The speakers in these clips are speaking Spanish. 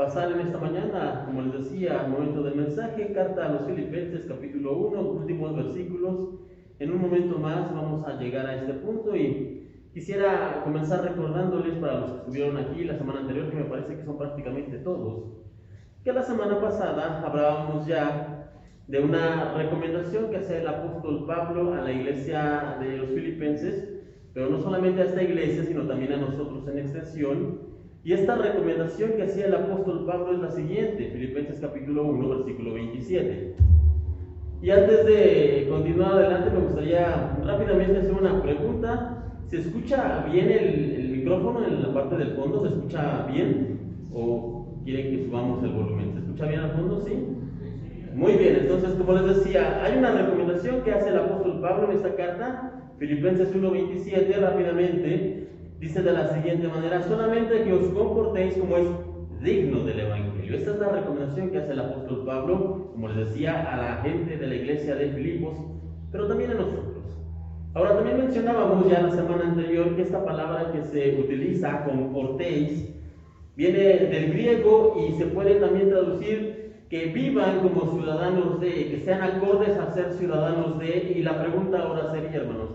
pasar en esta mañana, como les decía al momento del mensaje, carta a los Filipenses, capítulo 1, últimos versículos. En un momento más vamos a llegar a este punto y quisiera comenzar recordándoles para los que estuvieron aquí la semana anterior, que me parece que son prácticamente todos, que la semana pasada hablábamos ya de una recomendación que hace el apóstol Pablo a la iglesia de los Filipenses, pero no solamente a esta iglesia, sino también a nosotros en extensión. Y esta recomendación que hacía el apóstol Pablo es la siguiente, Filipenses capítulo 1, versículo 27. Y antes de continuar adelante, me gustaría rápidamente hacer una pregunta. ¿Se escucha bien el micrófono en la parte del fondo? ¿Se escucha bien? ¿O quieren que subamos el volumen? ¿Se escucha bien al fondo? ¿Sí? Muy bien, entonces como les decía, hay una recomendación que hace el apóstol Pablo en esta carta, Filipenses 1:27, rápidamente. Dice de la siguiente manera: solamente que os comportéis como es digno del Evangelio. Esta es la recomendación que hace el apóstol Pablo, como les decía, a la gente de la iglesia de Filipos, pero también a nosotros. Ahora, también mencionábamos ya la semana anterior que esta palabra que se utiliza, comportéis, viene del griego y se puede también traducir que vivan como ciudadanos de, que sean acordes a ser ciudadanos de. Y la pregunta ahora sería, hermanos,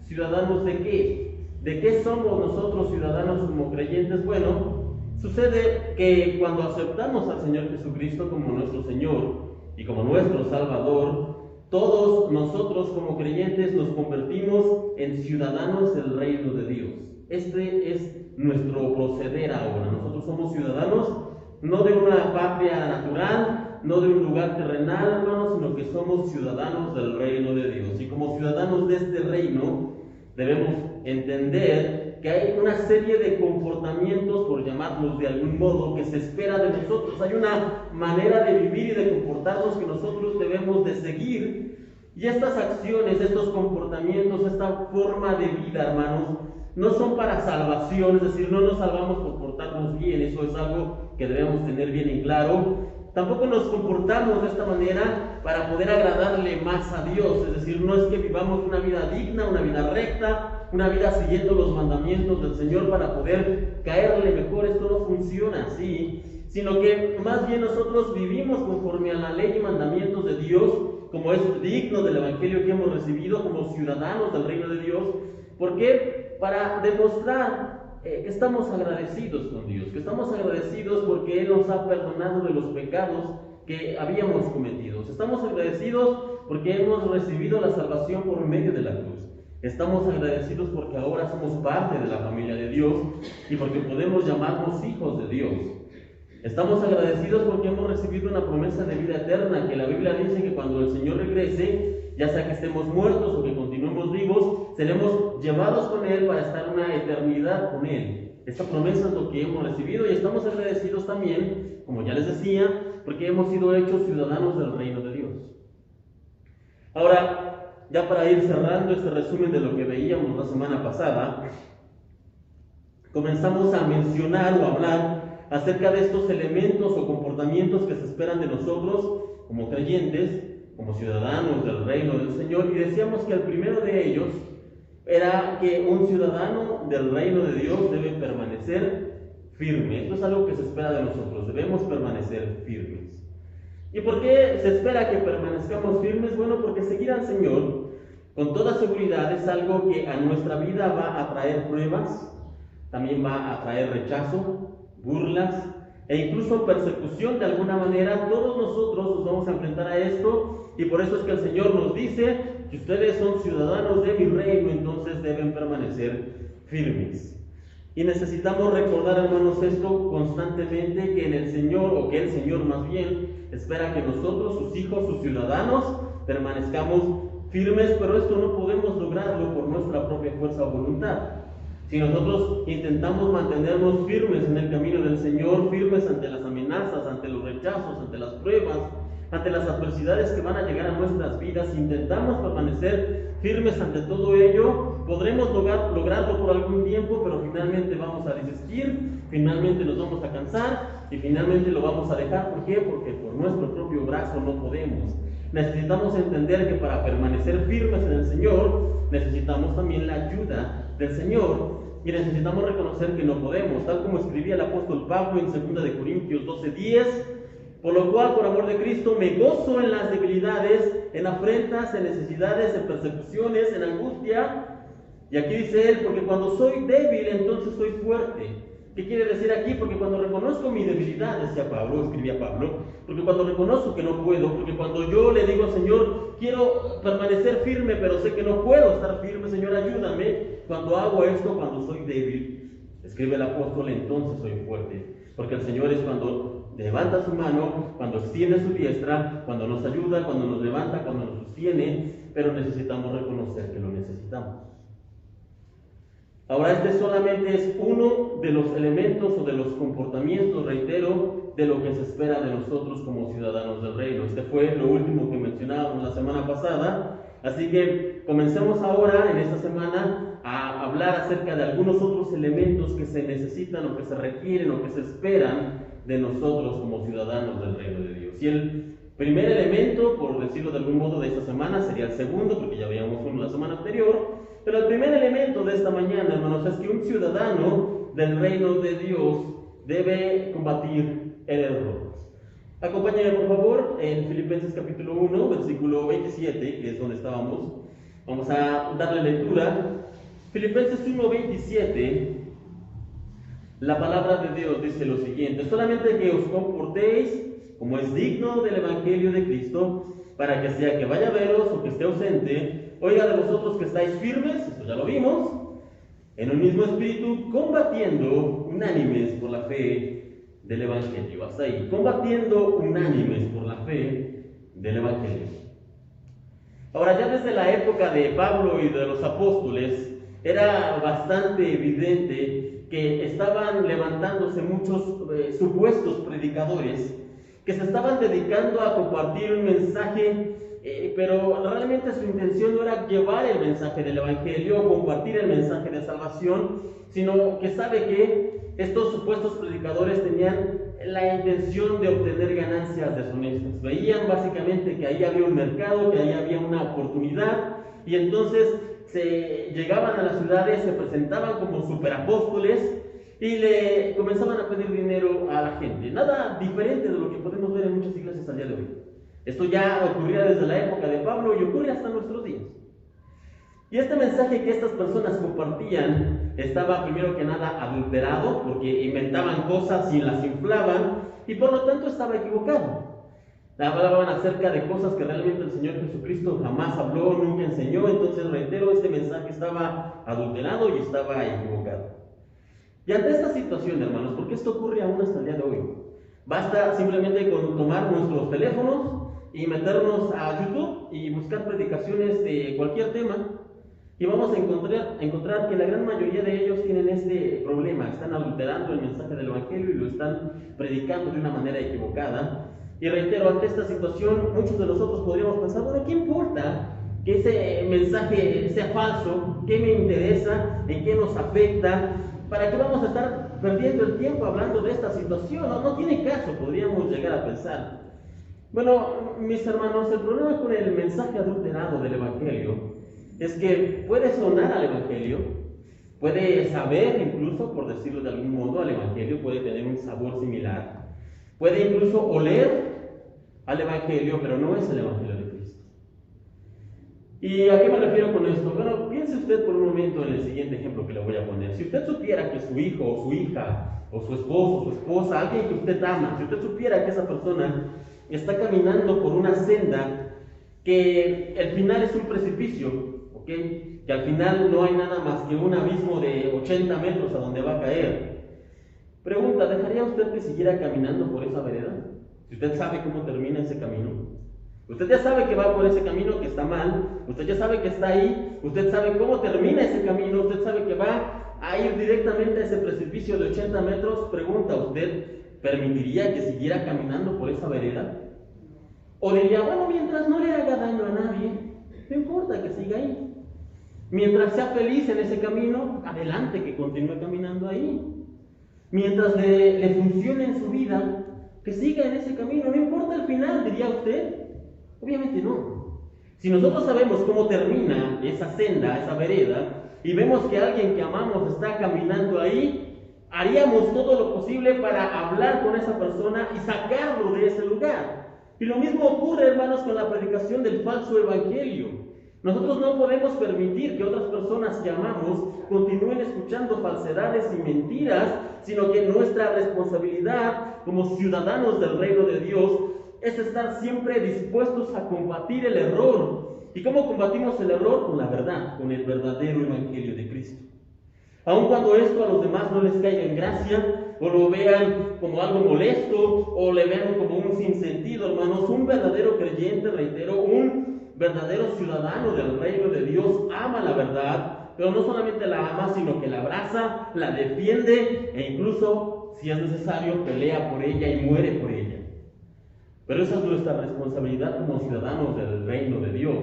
¿ciudadanos de qué? ¿De qué somos nosotros ciudadanos como creyentes? Bueno, sucede que cuando aceptamos al Señor Jesucristo como nuestro Señor y como nuestro Salvador, todos nosotros como creyentes nos convertimos en ciudadanos del reino de Dios. Este es nuestro proceder ahora. Nosotros somos ciudadanos no de una patria natural, no de un lugar terrenal, hermanos, sino que somos ciudadanos del reino de Dios. Y como ciudadanos de este reino, debemos entender que hay una serie de comportamientos, por llamarlos de algún modo, que se espera de nosotros. Hay una manera de vivir y de comportarnos que nosotros debemos de seguir. Y estas acciones, estos comportamientos, esta forma de vida, hermanos, no son para salvación, es decir, no nos salvamos por portarnos bien. Eso es algo que debemos tener bien en claro. Tampoco nos comportamos de esta manera para poder agradarle más a Dios, es decir, no es que vivamos una vida digna, una vida recta, una vida siguiendo los mandamientos del Señor para poder caerle mejor. Esto no funciona así, sino que más bien nosotros vivimos conforme a la ley y mandamientos de Dios, como es digno del Evangelio que hemos recibido, como ciudadanos del reino de Dios. ¿Por qué? Para demostrar que estamos agradecidos con Dios, que estamos agradecidos porque Él nos ha perdonado de los pecados que habíamos cometido. Estamos agradecidos porque hemos recibido la salvación por medio de la cruz. Estamos agradecidos porque ahora somos parte de la familia de Dios y porque podemos llamarnos hijos de Dios. Estamos agradecidos porque hemos recibido una promesa de vida eterna, que la Biblia dice que cuando el Señor regrese, ya sea que estemos muertos o que continuemos vivos, seremos llevados con Él para estar una eternidad con Él. Esta promesa es lo que hemos recibido, y estamos agradecidos también, como ya les decía, porque hemos sido hechos ciudadanos del reino de Dios. Ahora, ya para ir cerrando este resumen de lo que veíamos la semana pasada, comenzamos a mencionar o a hablar acerca de estos elementos o comportamientos que se esperan de nosotros como creyentes, como ciudadanos del reino del Señor, y decíamos que el primero de ellos era que un ciudadano del reino de Dios debe permanecer firme. Esto es algo que se espera de nosotros, debemos permanecer firmes. ¿Y por qué se espera que permanezcamos firmes? Bueno, porque seguir al Señor con toda seguridad es algo que a nuestra vida va a traer pruebas, también va a traer rechazo, burlas e incluso persecución de alguna manera. Todos nosotros nos vamos a enfrentar a esto, y por eso es que el Señor nos dice que ustedes son ciudadanos de mi reino, entonces deben permanecer firmes. Y necesitamos recordar, hermanos, esto constantemente, que en el Señor, o que el Señor más bien, espera que nosotros, sus hijos, sus ciudadanos, permanezcamos firmes, pero esto no podemos lograrlo por nuestra propia fuerza o voluntad. Si nosotros intentamos mantenernos firmes en el camino del Señor, firmes ante las amenazas, ante los rechazos, ante las pruebas, ante las adversidades que van a llegar a nuestras vidas, si intentamos permanecer firmes ante todo ello, podremos lograrlo por algún tiempo, pero finalmente vamos a desistir, finalmente nos vamos a cansar y finalmente lo vamos a dejar. ¿Por qué? Porque por nuestro propio brazo no podemos. Necesitamos entender que para permanecer firmes en el Señor, necesitamos también la ayuda del Señor. y necesitamos reconocer que no podemos, tal como escribía el apóstol Pablo en 2 de Corintios 12:10, por lo cual, por amor de Cristo, me gozo en las debilidades, en afrentas, en necesidades, en persecuciones, en angustia. Y aquí dice él, porque cuando soy débil, entonces soy fuerte. ¿Qué quiere decir aquí? Porque cuando reconozco mi debilidad, decía Pablo, escribía Pablo, porque cuando reconozco que no puedo, porque cuando yo le digo al Señor, quiero permanecer firme, pero sé que no puedo estar firme, Señor, ayúdame. Cuando hago esto, cuando soy débil, escribe el apóstol, entonces soy fuerte. Porque el Señor es cuando levanta su mano, cuando extiende su diestra, cuando nos ayuda, cuando nos levanta, cuando nos sostiene, pero necesitamos reconocer que lo necesitamos. Ahora, este solamente es uno de los elementos o de los comportamientos, reitero, de lo que se espera de nosotros como ciudadanos del reino. Este fue lo último que mencionábamos la semana pasada, así que comencemos ahora en esta semana a hablar acerca de algunos otros elementos que se necesitan o que se requieren o que se esperan de nosotros como ciudadanos del reino de Dios. Y el primer elemento, por decirlo de algún modo, de esta semana sería el segundo, porque ya veíamos uno la semana anterior. Pero el primer elemento de esta mañana, hermanos, es que un ciudadano del reino de Dios debe combatir el error. Acompáñenme, por favor, en Filipenses capítulo 1, versículo 27, que es donde estábamos. Vamos a darle lectura. Filipenses 1, 27, la palabra de Dios dice lo siguiente: solamente que os comportéis como es digno del evangelio de Cristo, para que sea que vaya a veros o que esté ausente, oiga de vosotros que estáis firmes, esto ya lo vimos, en un mismo espíritu, combatiendo unánimes por la fe del evangelio. Hasta ahí, combatiendo unánimes por la fe del evangelio. Ahora, ya desde la época de Pablo y de los apóstoles, era bastante evidente que estaban levantándose muchos supuestos predicadores que se estaban dedicando a compartir un mensaje, pero realmente su intención no era llevar el mensaje del evangelio o compartir el mensaje de salvación, sino que sabe que estos supuestos predicadores tenían la intención de obtener ganancias deshonestas. Veían básicamente que ahí había un mercado, que ahí había una oportunidad, y entonces se llegaban a las ciudades, se presentaban como superapóstoles y le comenzaban a pedir dinero a la gente. Nada diferente de lo que podemos ver en muchas iglesias al día de hoy. Esto ya ocurría desde la época de Pablo y ocurre hasta nuestros días. Y este mensaje que estas personas compartían estaba primero que nada adulterado, porque inventaban cosas y las inflaban, y por lo tanto estaba equivocado. Hablaban acerca de cosas que realmente el Señor Jesucristo jamás habló, nunca enseñó. Entonces, reitero, este mensaje estaba adulterado y estaba equivocado. Y ante esta situación, hermanos, porque esto ocurre aún hasta el día de hoy, basta simplemente con tomar nuestros teléfonos y meternos a YouTube y buscar predicaciones de cualquier tema, y vamos a encontrar que la gran mayoría de ellos tienen este problema: están adulterando el mensaje del evangelio y lo están predicando de una manera equivocada. Y reitero, ante esta situación, muchos de nosotros podríamos pensar, bueno, ¿qué importa que ese mensaje sea falso? ¿Qué me interesa? ¿En qué nos afecta? ¿Para qué vamos a estar perdiendo el tiempo hablando de esta situación? No tiene caso, podríamos llegar a pensar. Bueno, mis hermanos, el problema con el mensaje adulterado del evangelio es que puede sonar al evangelio, puede saber incluso, por decirlo de algún modo, al evangelio, puede tener un sabor similar, puede incluso oler al evangelio, pero no es el evangelio de Cristo. ¿Y a qué me refiero con esto? Bueno, piense usted por un momento en el siguiente ejemplo que le voy a poner. Si usted supiera que su hijo o su hija, o su esposo o su esposa, alguien que usted ama, si usted supiera que esa persona está caminando por una senda que el final es un precipicio, ¿ok? Que al final no hay nada más que un abismo de 80 metros a donde va a caer. Pregunta, ¿dejaría usted que siguiera caminando por esa vereda? Si usted sabe cómo termina ese camino. Usted ya sabe que va por ese camino que está mal, usted ya sabe que está ahí, usted sabe cómo termina ese camino, usted sabe que va a ir directamente a ese precipicio de 80 metros. Pregunta, ¿usted permitiría que siguiera caminando por esa vereda? ¿O diría, bueno, mientras no le haga daño a nadie, no importa que siga ahí? Mientras sea feliz en ese camino, adelante, que continúe caminando ahí. Mientras le funcione en su vida, que siga en ese camino, no importa el final, diría usted. Obviamente no. Si nosotros sabemos cómo termina esa senda, esa vereda, y vemos que alguien que amamos está caminando ahí, haríamos todo lo posible para hablar con esa persona y sacarlo de ese lugar. Y lo mismo ocurre, hermanos, con la predicación del falso evangelio. Nosotros no podemos permitir que otras personas que amamos continúen escuchando falsedades y mentiras, sino que nuestra responsabilidad como ciudadanos del reino de Dios es estar siempre dispuestos a combatir el error. ¿Y cómo combatimos el error? Con la verdad, con el verdadero evangelio de Cristo. Aun cuando esto a los demás no les caiga en gracia, o lo vean como algo molesto, o le vean como un sinsentido, hermanos, un verdadero creyente, reitero, un verdadero ciudadano del reino de Dios ama la verdad, pero no solamente la ama, sino que la abraza, la defiende e incluso, si es necesario, pelea por ella y muere por ella. Pero esa es nuestra responsabilidad como ciudadanos del reino de Dios.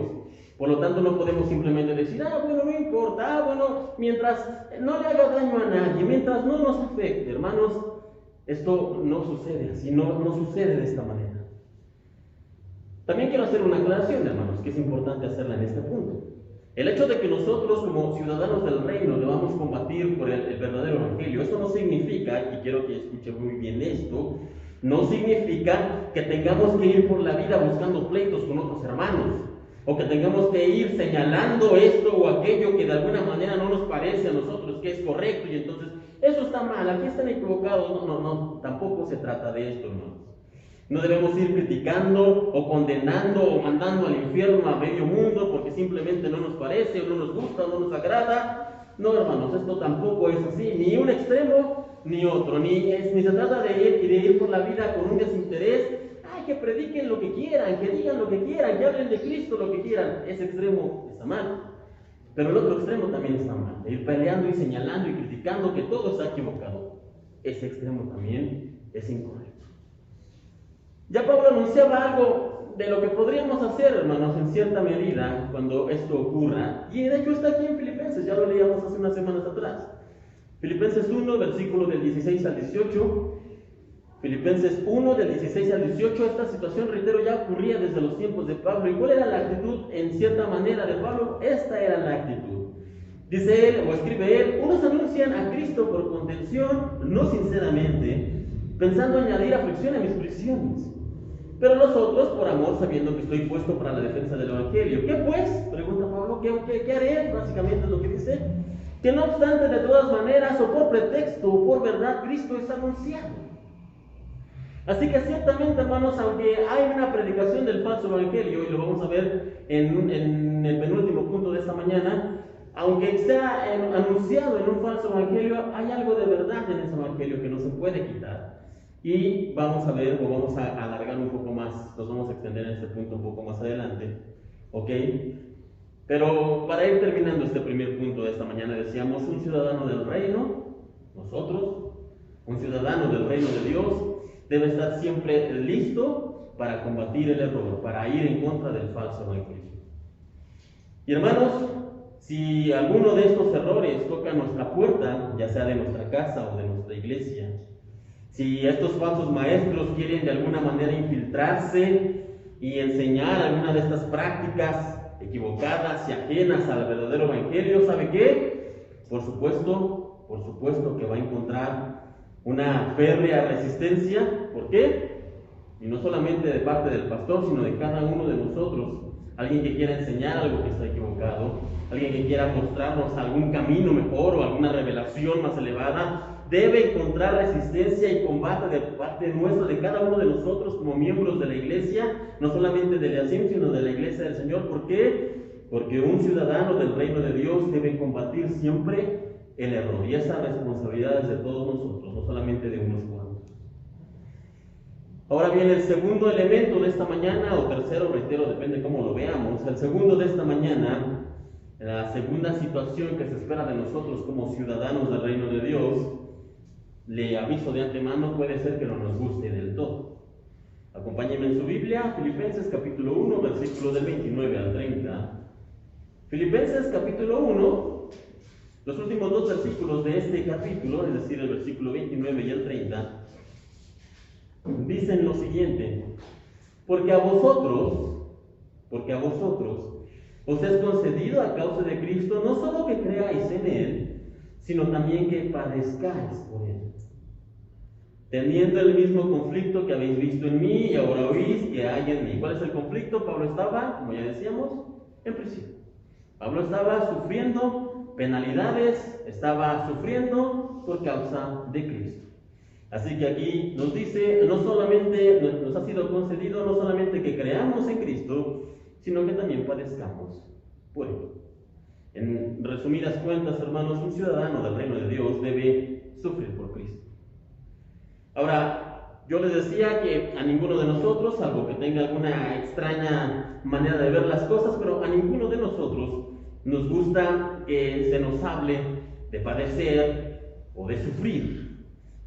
Por lo tanto, no podemos simplemente decir, bueno, no importa, bueno, mientras no le haga daño a nadie, mientras no nos afecte. Hermanos, esto no sucede así, no sucede de esta manera. También quiero hacer una aclaración, hermanos, que es importante hacerla en este punto. El hecho de que nosotros, como ciudadanos del reino, debamos combatir por el verdadero evangelio, eso no significa, y quiero que escuche muy bien esto, no significa que tengamos que ir por la vida buscando pleitos con otros hermanos, o que tengamos que ir señalando esto o aquello que de alguna manera no nos parece a nosotros que es correcto, y entonces eso está mal, aquí están equivocados. No, tampoco se trata de esto, hermanos. No debemos ir criticando o condenando o mandando al infierno a medio mundo porque simplemente no nos parece o no nos gusta o no nos agrada. No, hermanos, esto tampoco es así, ni un extremo ni otro, ni se trata de ir por la vida con un desinterés. Que prediquen lo que quieran, que digan lo que quieran, que hablen de Cristo lo que quieran. Ese extremo está mal, pero el otro extremo también está mal, de ir peleando y señalando y criticando que todo está equivocado. Ese extremo también es incorrecto. Ya Pablo anunciaba algo de lo que podríamos hacer, hermanos, en cierta medida cuando esto ocurra, y de hecho está aquí en Filipenses, ya lo leíamos hace unas semanas atrás. Filipenses 1, versículo del 16 al 18. Filipenses 1, del 16 al 18, esta situación, reitero, ya ocurría desde los tiempos de Pablo. ¿Y cuál era la actitud, en cierta manera, de Pablo? Esta era la actitud. Dice él, o escribe él, unos anuncian a Cristo por contención, no sinceramente, pensando añadir aflicción a mis prisiones. Pero los otros por amor, sabiendo que estoy puesto para la defensa del Evangelio. ¿Qué pues? Pregunta Pablo, ¿qué haré? Básicamente es lo que dice. Que no obstante, de todas maneras, o por pretexto, o por verdad, Cristo es anunciado. Así que ciertamente, hermanos, aunque hay una predicación del falso evangelio, y lo vamos a ver en el penúltimo punto de esta mañana, aunque sea anunciado en un falso evangelio, hay algo de verdad en ese evangelio que no se puede quitar. Y vamos a ver, o vamos a alargar un poco más, nos vamos a extender en este punto un poco más adelante, ¿ok? Pero para ir terminando este primer punto de esta mañana, decíamos, un ciudadano del reino, nosotros, un ciudadano del reino de Dios, debe estar siempre listo para combatir el error, para ir en contra del falso evangelio. Y hermanos, si alguno de estos errores toca nuestra puerta, ya sea de nuestra casa o de nuestra iglesia, si estos falsos maestros quieren de alguna manera infiltrarse y enseñar alguna de estas prácticas equivocadas y ajenas al verdadero evangelio, ¿sabe qué? Por supuesto que va a encontrar una férrea resistencia. ¿Por qué? Y no solamente de parte del pastor, sino de cada uno de nosotros. Alguien que quiera enseñar algo que está equivocado, alguien que quiera mostrarnos algún camino mejor o alguna revelación más elevada, debe encontrar resistencia y combate de parte nuestra, de cada uno de nosotros como miembros de la iglesia, no solamente de Leasim, sino de la iglesia del Señor. ¿Por qué? Porque un ciudadano del reino de Dios debe combatir siempre el error, y esa responsabilidad es de todos nosotros, no solamente de unos cuantos. Ahora bien, el segundo elemento de esta mañana, o tercero, reitero, depende cómo lo veamos, el segundo de esta mañana, la segunda situación que se espera de nosotros como ciudadanos del reino de Dios, le aviso de antemano, puede ser que no nos guste del todo. Acompáñenme en su Biblia, Filipenses capítulo 1, versículos del 29 al 30. Filipenses capítulo 1, los últimos dos versículos de este capítulo, es decir, el versículo 29 y el 30, dicen lo siguiente: porque a vosotros, Os es concedido a causa de Cristo no solo que creáis en Él, sino también que padezcáis por Él. Teniendo el mismo conflicto que habéis visto en mí y ahora oís que hay en mí. ¿Cuál es el conflicto? Pablo estaba, como ya decíamos, en prisión. Pablo estaba sufriendo penalidades, estaba sufriendo por causa de Cristo. Así que aquí nos dice, no solamente nos ha sido concedido, no solamente que creamos en Cristo, sino que también padezcamos por Él. En resumidas cuentas, hermanos, un ciudadano del reino de Dios debe sufrir por Cristo. Ahora, yo les decía que a ninguno de nosotros, salvo que tenga alguna extraña manera de ver las cosas, pero a ninguno de nosotros nos gusta que se nos hable de padecer o de sufrir.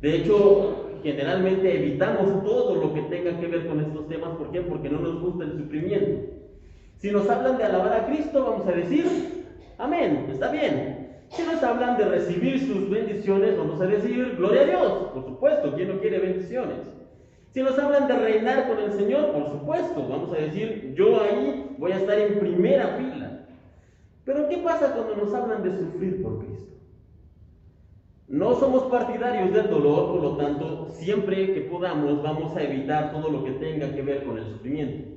De hecho, generalmente evitamos todo lo que tenga que ver con estos temas. ¿Por qué? Porque no nos gusta el sufrimiento. Si nos hablan de alabar a Cristo, vamos a decir, amén, está bien. Si nos hablan de recibir sus bendiciones, vamos a decir, gloria a Dios, por supuesto, ¿quién no quiere bendiciones? Si nos hablan de reinar con el Señor, por supuesto, vamos a decir, yo ahí voy a estar en primera fila. Pero ¿qué pasa cuando nos hablan de sufrir por Cristo? No somos partidarios del dolor, por lo tanto, siempre que podamos vamos a evitar todo lo que tenga que ver con el sufrimiento.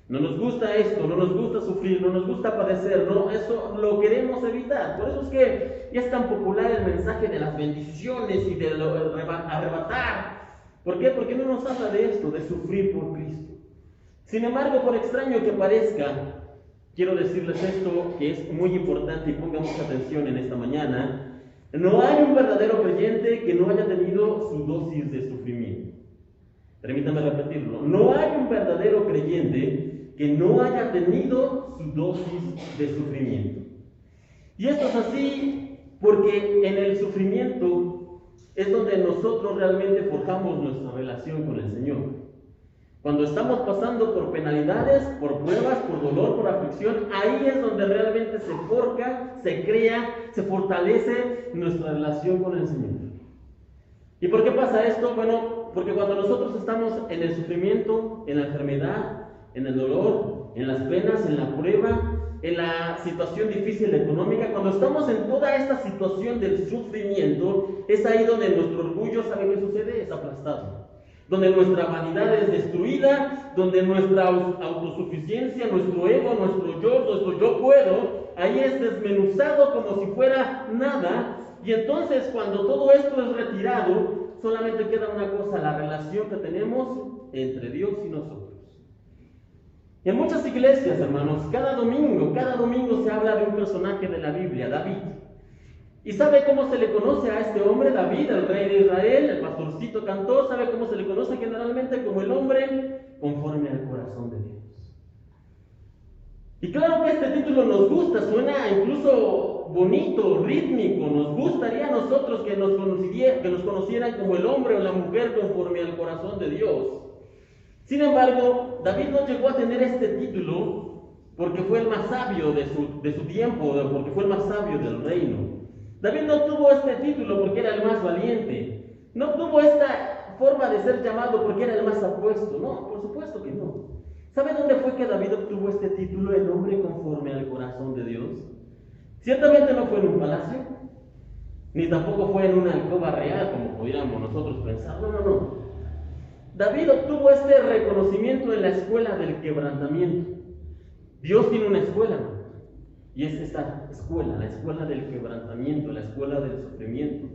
No nos gusta esto, no nos gusta sufrir, no nos gusta padecer, no, eso lo queremos evitar. Por eso es que ya es tan popular el mensaje de las bendiciones y de arrebatar. ¿Por qué? Porque no nos habla de esto, de sufrir por Cristo. Sin embargo, por extraño que parezca, quiero decirles esto que es muy importante y pongan mucha atención en esta mañana. No hay un verdadero creyente que no haya tenido su dosis de sufrimiento. Permítame repetirlo. No hay un verdadero creyente que no haya tenido su dosis de sufrimiento. Y esto es así porque en el sufrimiento es donde nosotros realmente forjamos nuestra relación con el Señor. Cuando estamos pasando por penalidades, por pruebas, por dolor, por aflicción, ahí es donde realmente se forja, se crea, se fortalece nuestra relación con el Señor. ¿Y por qué pasa esto? Bueno, porque cuando nosotros estamos en el sufrimiento, en la enfermedad, en el dolor, en las penas, en la prueba, en la situación difícil económica, cuando estamos en toda esta situación del sufrimiento, es ahí donde nuestro orgullo, ¿sabe qué sucede? Es aplastado. Donde nuestra vanidad es destruida, donde nuestra autosuficiencia, nuestro ego, nuestro yo puedo, ahí es desmenuzado como si fuera nada. Y entonces cuando todo esto es retirado, solamente queda una cosa, la relación que tenemos entre Dios y nosotros. En muchas iglesias, hermanos, cada domingo se habla de un personaje de la Biblia, David. ¿Y sabe cómo se le conoce a este hombre, David, el rey de Israel, el pastorcito cantor? ¿Sabe cómo se le conoce generalmente? Como el hombre conforme al corazón de Dios. Y claro que este título nos gusta, suena incluso bonito, rítmico. Nos gustaría a nosotros que nos conocieran como el hombre o la mujer conforme al corazón de Dios. Sin embargo, David no llegó a tener este título porque fue el más sabio de su tiempo, porque fue el más sabio del reino. David no tuvo este título porque era el más valiente. No tuvo esta forma de ser llamado porque era el más apuesto. No, por supuesto que no. ¿Sabe dónde fue que David obtuvo este título, el hombre conforme al corazón de Dios? Ciertamente no fue en un palacio, ni tampoco fue en una alcoba real, como pudiéramos nosotros pensar. No. David obtuvo este reconocimiento en la escuela del quebrantamiento. Dios tiene una escuela, ¿no? Y es esta escuela, la escuela del quebrantamiento, la escuela del sufrimiento.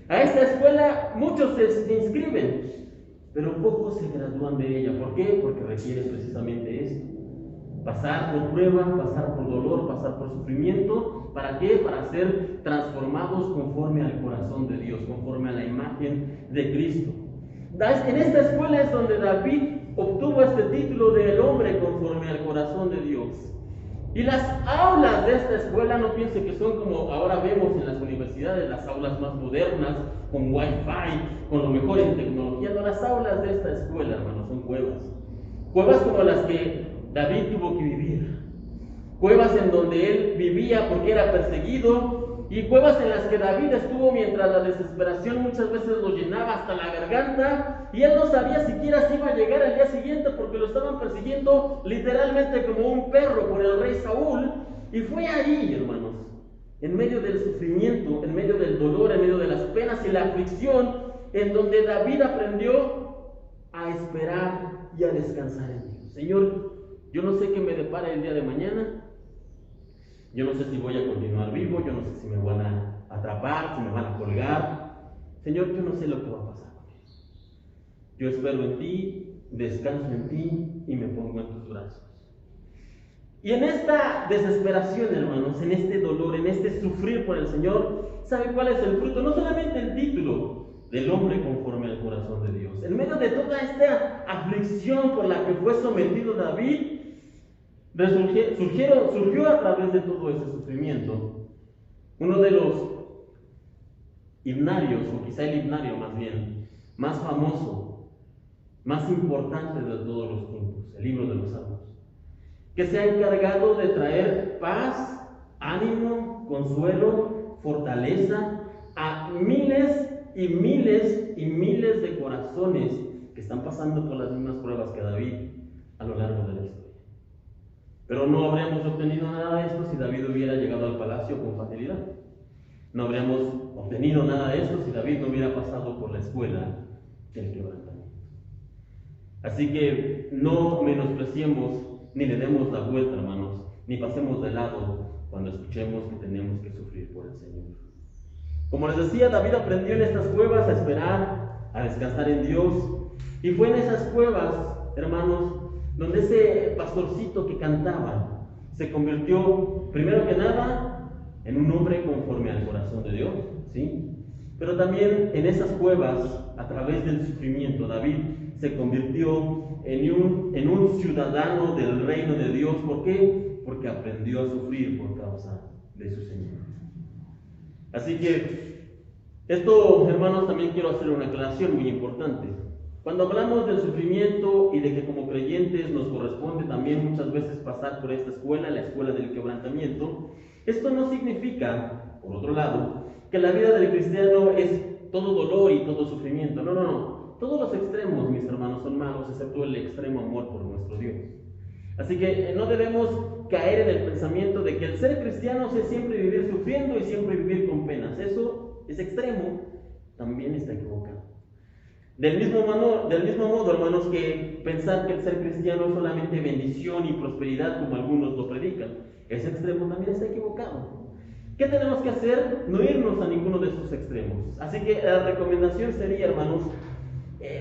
A esta escuela muchos se inscriben, pero pocos se gradúan de ella. ¿Por qué? Porque requiere precisamente esto. Pasar por prueba, pasar por dolor, pasar por sufrimiento. ¿Para qué? Para ser transformados conforme al corazón de Dios, conforme a la imagen de Cristo. En esta escuela es donde David obtuvo este título de el hombre conforme al corazón de Dios. Y las aulas de esta escuela, no piense que son como ahora vemos en las universidades, las aulas más modernas, con Wi-Fi, con lo mejor en tecnología. No, las aulas de esta escuela, hermanos, son cuevas. Cuevas como las que David tuvo que vivir. Cuevas en donde él vivía porque era perseguido, y cuevas en las que David estuvo mientras la desesperación muchas veces lo llenaba hasta la garganta, y él no sabía siquiera si iba a llegar al día siguiente porque lo estaban persiguiendo literalmente como un perro por el rey Saúl. Y fue ahí, hermanos, en medio del sufrimiento, en medio del dolor, en medio de las penas y la aflicción, en donde David aprendió a esperar y a descansar en Dios. Señor, yo no sé qué me depara el día de mañana. Yo no sé si voy a continuar vivo, yo no sé si me van a atrapar, si me van a colgar. Señor, yo no sé lo que va a pasar. Yo espero en ti, descanso en ti y me pongo en tus brazos. Y en esta desesperación, hermanos, en este dolor, en este sufrir por el Señor, ¿sabe cuál es el fruto? No solamente el título del hombre conforme al corazón de Dios. En medio de toda esta aflicción por la que fue sometido David, surgió a través de todo ese sufrimiento uno de los himnarios, o quizá el himnario más bien, más famoso, más importante de todos los tiempos, el libro de los Salmos, que se ha encargado de traer paz, ánimo, consuelo, fortaleza a miles y miles y miles de corazones que están pasando por las mismas pruebas que David a lo largo de la historia. Pero no habríamos obtenido nada de esto si David hubiera llegado al palacio con facilidad. No habríamos obtenido nada de esto si David no hubiera pasado por la escuela del quebrantamiento. Así que no menospreciemos ni le demos la vuelta, hermanos, ni pasemos de lado cuando escuchemos que tenemos que sufrir por el Señor. Como les decía, David aprendió en estas cuevas a esperar, a descansar en Dios, y fue en esas cuevas, hermanos, donde ese pastorcito que cantaba se convirtió, primero que nada, en un hombre conforme al corazón de Dios, ¿sí? Pero también en esas cuevas, a través del sufrimiento, David se convirtió en un ciudadano del reino de Dios. ¿Por qué? Porque aprendió a sufrir por causa de su Señor. Así que, esto, hermanos, también quiero hacer una aclaración muy importante. Cuando hablamos del sufrimiento y de que como creyentes nos corresponde también muchas veces pasar por esta escuela, la escuela del quebrantamiento, esto no significa, por otro lado, que la vida del cristiano es todo dolor y todo sufrimiento. No, no, no. Todos los extremos, mis hermanos, son malos, excepto el extremo amor por nuestro Dios. Así que no debemos caer en el pensamiento de que el ser cristiano es siempre vivir sufriendo y siempre vivir con penas. Eso es extremo, también está equivocado. Del mismo modo, hermanos, que pensar que el ser cristiano es solamente bendición y prosperidad, como algunos lo predican, ese extremo también está equivocado. ¿Qué tenemos que hacer? No irnos a ninguno de esos extremos. Así que la recomendación sería, hermanos,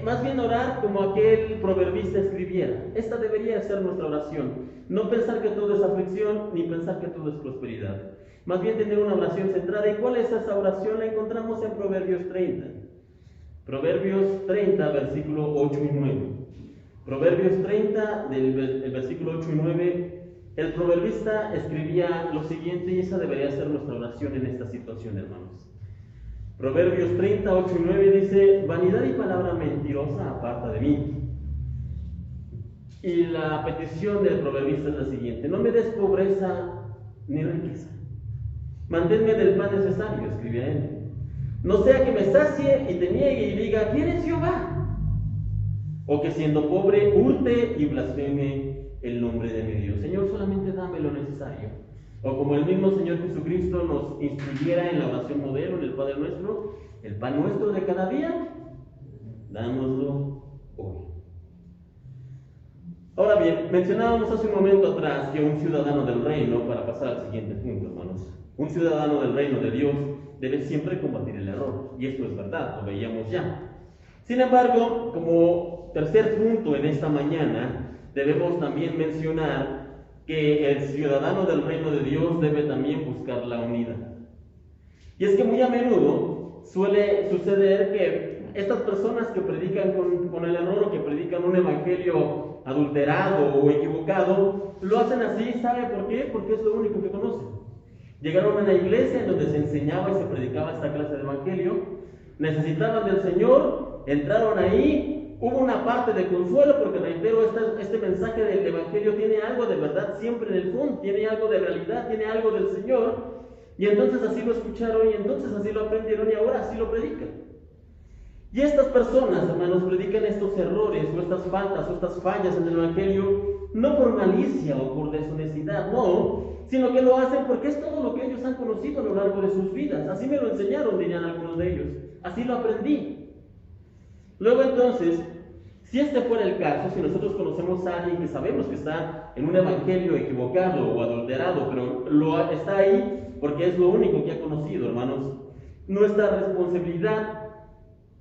más bien orar como aquel proverbista escribiera. Esta debería ser nuestra oración. No pensar que todo es aflicción, ni pensar que todo es prosperidad. Más bien tener una oración centrada. ¿Y cuál es esa oración? La encontramos en Proverbios 30. Proverbios 30, versículo 8 y 9. Proverbios 30, del versículo 8 y 9, el proverbista escribía lo siguiente, y esa debería ser nuestra oración en esta situación, hermanos. Proverbios 30, 8 y 9 dice: vanidad y palabra mentirosa aparta de mí. Y la petición del proverbista es la siguiente: no me des pobreza ni riqueza. Manténme del pan necesario, escribía él. No sea que me sacie y te niegue y diga: ¿quién es Jehová? O que siendo pobre hurte y blasfeme el nombre de mi Dios. Señor, solamente dame lo necesario. O como el mismo Señor Jesucristo nos instruyera en la oración modelo, en el Padre Nuestro: el pan nuestro de cada día, dámoslo hoy. Ahora bien, mencionábamos hace un momento atrás que un ciudadano del reino, para pasar al siguiente punto, hermanos, un ciudadano del reino de Dios debe siempre combatir el error, y esto es verdad, lo veíamos ya. Sin embargo, como tercer punto en esta mañana, debemos también mencionar que el ciudadano del reino de Dios debe también buscar la unidad. Y es que muy a menudo suele suceder que estas personas que predican con el error, o que predican un evangelio adulterado o equivocado, lo hacen así. ¿Sabe por qué? Porque es lo único que conocen. Llegaron a una iglesia en donde se enseñaba y se predicaba esta clase de evangelio, necesitaban del Señor, entraron ahí, hubo una parte de consuelo, porque reitero, este mensaje del evangelio tiene algo de verdad siempre en el fondo, tiene algo de realidad, tiene algo del Señor, Y entonces así lo escucharon, y entonces así lo aprendieron, y ahora así lo predican. Y estas personas, hermanos, predican estos errores, o estas faltas, o estas fallas en el Evangelio, no por malicia o por deshonestidad, no, sino que lo hacen porque es todo lo que ellos han conocido a lo largo de sus vidas. Así me lo enseñaron, dirían algunos de ellos. Así lo aprendí. Luego entonces, si este fuera el caso, si nosotros conocemos a alguien que sabemos que está en un evangelio equivocado o adulterado, pero está ahí porque es lo único que ha conocido, hermanos, nuestra responsabilidad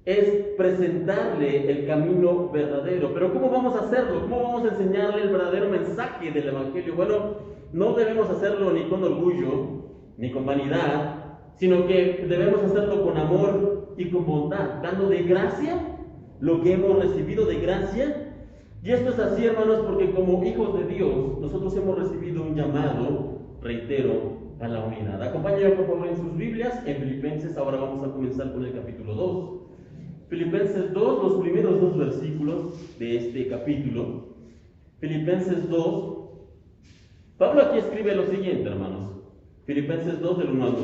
es presentarle el camino verdadero. Pero ¿cómo vamos a hacerlo? ¿Cómo vamos a enseñarle el verdadero mensaje del evangelio? Bueno, no debemos hacerlo ni con orgullo, ni con vanidad, sino que debemos hacerlo con amor y con bondad, dando de gracia lo que hemos recibido de gracia. Y esto es así, hermanos, porque como hijos de Dios, nosotros hemos recibido un llamado, reitero, a la unidad. Acompáñenme por favor en sus Biblias, en Filipenses. Ahora vamos a comenzar con el capítulo 2. Filipenses 2, los primeros 2 versículos de este capítulo. Filipenses 2. Pablo aquí escribe lo siguiente, hermanos. Filipenses 2, del 1 al 2.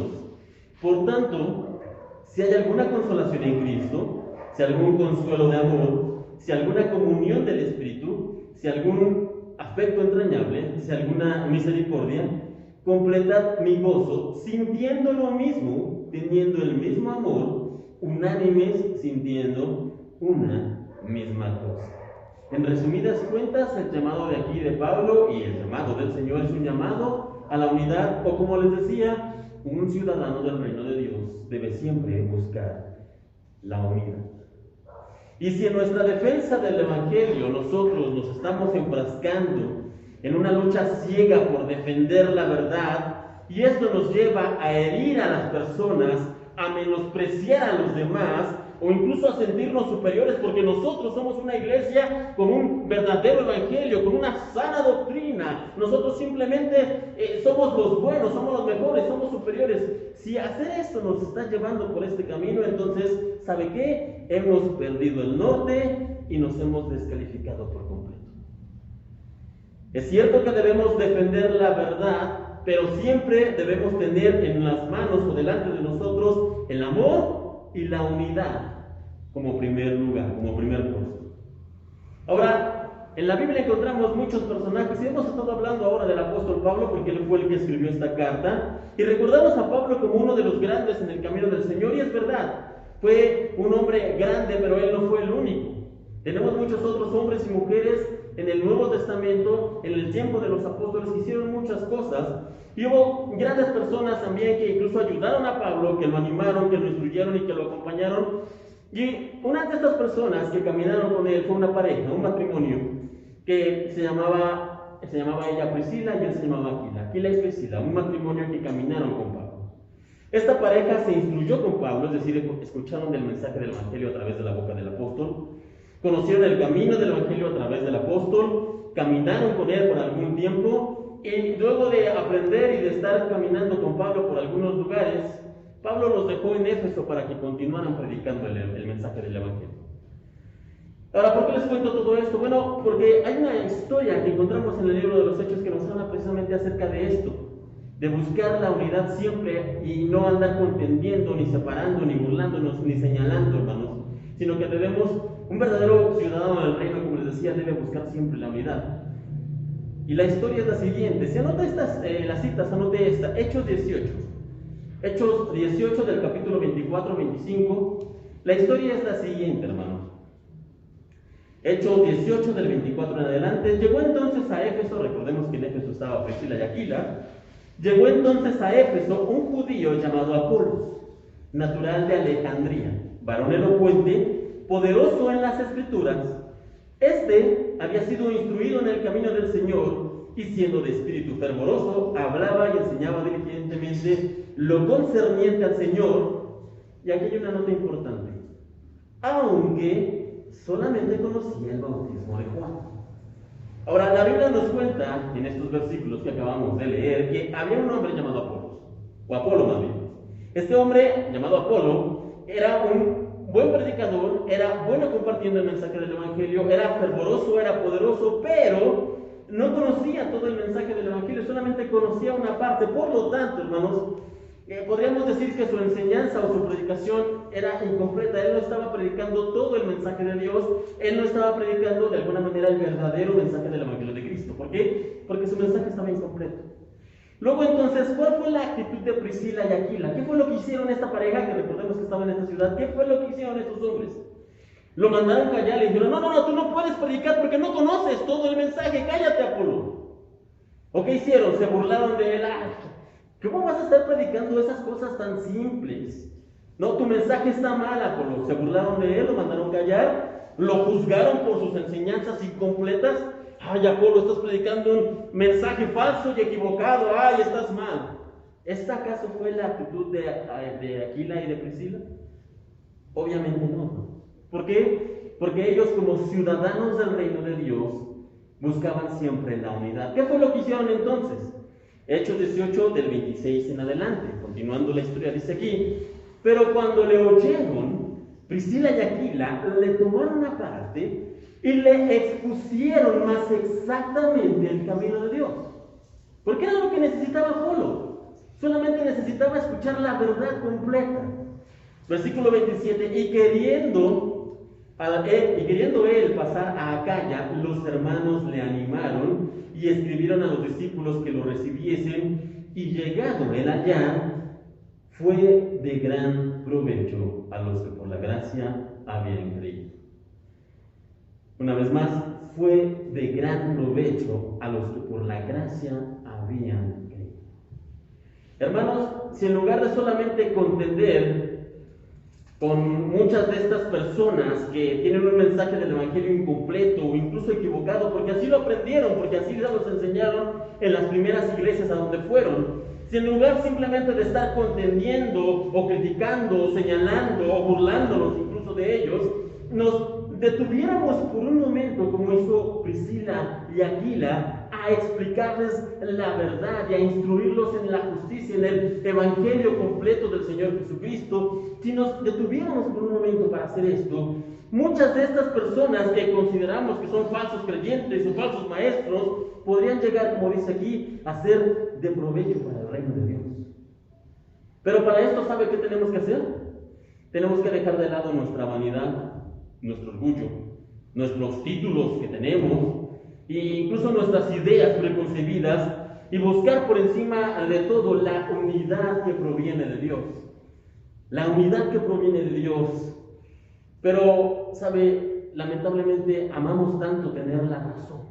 Por tanto, si hay alguna consolación en Cristo, si algún consuelo de amor, si alguna comunión del Espíritu, si algún afecto entrañable, si alguna misericordia, completad mi gozo, sintiendo lo mismo, teniendo el mismo amor, unánimes, sintiendo una misma cosa. En resumidas cuentas, el llamado de aquí de Pablo y el llamado del Señor es un llamado a la unidad, o como les decía, un ciudadano del reino de Dios debe siempre buscar la unidad. Y si en nuestra defensa del Evangelio nosotros nos estamos enfrascando en una lucha ciega por defender la verdad, y esto nos lleva a herir a las personas, a menospreciar a los demás, o incluso a sentirnos superiores porque nosotros somos una iglesia con un verdadero evangelio, con una sana doctrina, nosotros simplemente somos los buenos, somos los mejores, somos superiores. Si hacer esto nos está llevando por este camino, entonces, ¿sabe qué? Hemos perdido el norte y nos hemos descalificado por completo. Es cierto que debemos defender la verdad, pero siempre debemos tener en las manos o delante de nosotros el amor y la unidad como primer lugar, como primer puesto. Ahora, en la Biblia encontramos muchos personajes y hemos estado hablando ahora del apóstol Pablo porque él fue el que escribió esta carta, y recordamos a Pablo como uno de los grandes en el camino del Señor, y es verdad, fue un hombre grande, pero él no fue el único. Tenemos muchos otros hombres y mujeres en el Nuevo Testamento, en el tiempo de los apóstoles, que hicieron muchas cosas, y hubo grandes personas también que incluso ayudaron a Pablo, que lo animaron, que lo instruyeron y que lo acompañaron. Y una de estas personas que caminaron con él fue una pareja, un matrimonio, que se llamaba ella Priscila y él se llamaba Aquila. Aquila y Priscila, un matrimonio que caminaron con Pablo. Esta pareja se instruyó con Pablo, es decir, escucharon del mensaje del Evangelio a través de la boca del apóstol, conocieron el camino del Evangelio a través del apóstol, caminaron con él por algún tiempo, y luego de aprender y de estar caminando con Pablo por algunos lugares, Pablo los dejó en Éfeso para que continuaran predicando el mensaje del Evangelio. Ahora, ¿por qué les cuento todo esto? Bueno, porque hay una historia que encontramos en el libro de los Hechos que nos habla precisamente acerca de esto, de buscar la unidad siempre y no andar contendiendo, ni separando, ni burlándonos, ni señalando, hermanos, sino que un verdadero ciudadano del reino, como les decía, debe buscar siempre la unidad. Y la historia es la siguiente. Si anota las citas, anote esta. Hechos 18. Hechos 18 del capítulo 24-25. La historia es la siguiente, hermanos. Hechos 18 del 24 en adelante. Llegó entonces a Éfeso, recordemos que en Éfeso estaba Priscila y Aquila. Llegó entonces a Éfeso un judío llamado Apolos, natural de Alejandría, varón elocuente, poderoso en las Escrituras. Este había sido instruido en el camino del Señor, y siendo de espíritu fervoroso, hablaba y enseñaba diligentemente lo concerniente al Señor. Y aquí hay una nota importante: aunque solamente conocía el bautismo de Juan. Ahora, la Biblia nos cuenta en estos versículos que acabamos de leer que había un hombre llamado Apolos, o Apolo más bien. Este hombre llamado Apolo era un buen predicador, era bueno compartiendo el mensaje del Evangelio, era fervoroso, era poderoso, pero no conocía todo el mensaje del Evangelio, solamente conocía una parte. Por lo tanto, hermanos, podríamos decir que su enseñanza o su predicación era incompleta. Él no estaba predicando todo el mensaje de Dios, él no estaba predicando de alguna manera el verdadero mensaje del Evangelio de Cristo. ¿Por qué? Porque su mensaje estaba incompleto. Luego entonces, ¿cuál fue la actitud de Priscila y Aquila? ¿Qué fue lo que hicieron esta pareja, que recordemos que estaba en esta ciudad? ¿Qué fue lo que hicieron estos hombres? Lo mandaron callar, le dijeron, no, tú no puedes predicar porque no conoces todo el mensaje, cállate, Apolo. ¿O qué hicieron? Se burlaron de él. ¿Cómo vas a estar predicando esas cosas tan simples? No, tu mensaje está mal, Apolo. Se burlaron de él, lo mandaron callar, lo juzgaron por sus enseñanzas incompletas. Ay, Apolo, estás predicando un mensaje falso y equivocado. Ay, estás mal. ¿Esta acaso fue la actitud de Aquila y de Priscila? Obviamente no. ¿Por qué? Porque ellos, como ciudadanos del reino de Dios, buscaban siempre la unidad. ¿Qué fue lo que hicieron entonces? Hechos 18, del 26 en adelante. Continuando la historia, dice aquí: pero cuando le oyeron, Priscila y Aquila le tomaron aparte y le expusieron más exactamente el camino de Dios. Porque era lo que necesitaba Apolo. Solamente necesitaba escuchar la verdad completa. Versículo 27, y queriendo él pasar a Acaya, los hermanos le animaron y escribieron a los discípulos que lo recibiesen, y llegado él allá, fue de gran provecho a los que por la gracia habían creído. Una vez más, fue de gran provecho a los que por la gracia habían creído. Hermanos, si en lugar de solamente contender con muchas de estas personas que tienen un mensaje del Evangelio incompleto o incluso equivocado, porque así lo aprendieron, porque así les los enseñaron en las primeras iglesias a donde fueron, si en lugar simplemente de estar contendiendo o criticando o señalando o burlándonos incluso de ellos, nos detuviéramos por un momento, como hizo Priscila y Aquila, a explicarles la verdad y a instruirlos en la justicia, en el Evangelio completo del Señor Jesucristo, si nos detuviéramos por un momento para hacer esto, muchas de estas personas que consideramos que son falsos creyentes o falsos maestros, podrían llegar, como dice aquí, a ser de provecho para el reino de Dios. Pero para esto, ¿sabe qué tenemos que hacer? Tenemos que dejar de lado nuestra vanidad, nuestro orgullo, nuestros títulos que tenemos, e incluso nuestras ideas preconcebidas, y buscar por encima de todo la unidad que proviene de Dios. La unidad que proviene de Dios. Pero, ¿sabe? Lamentablemente amamos tanto tener la razón.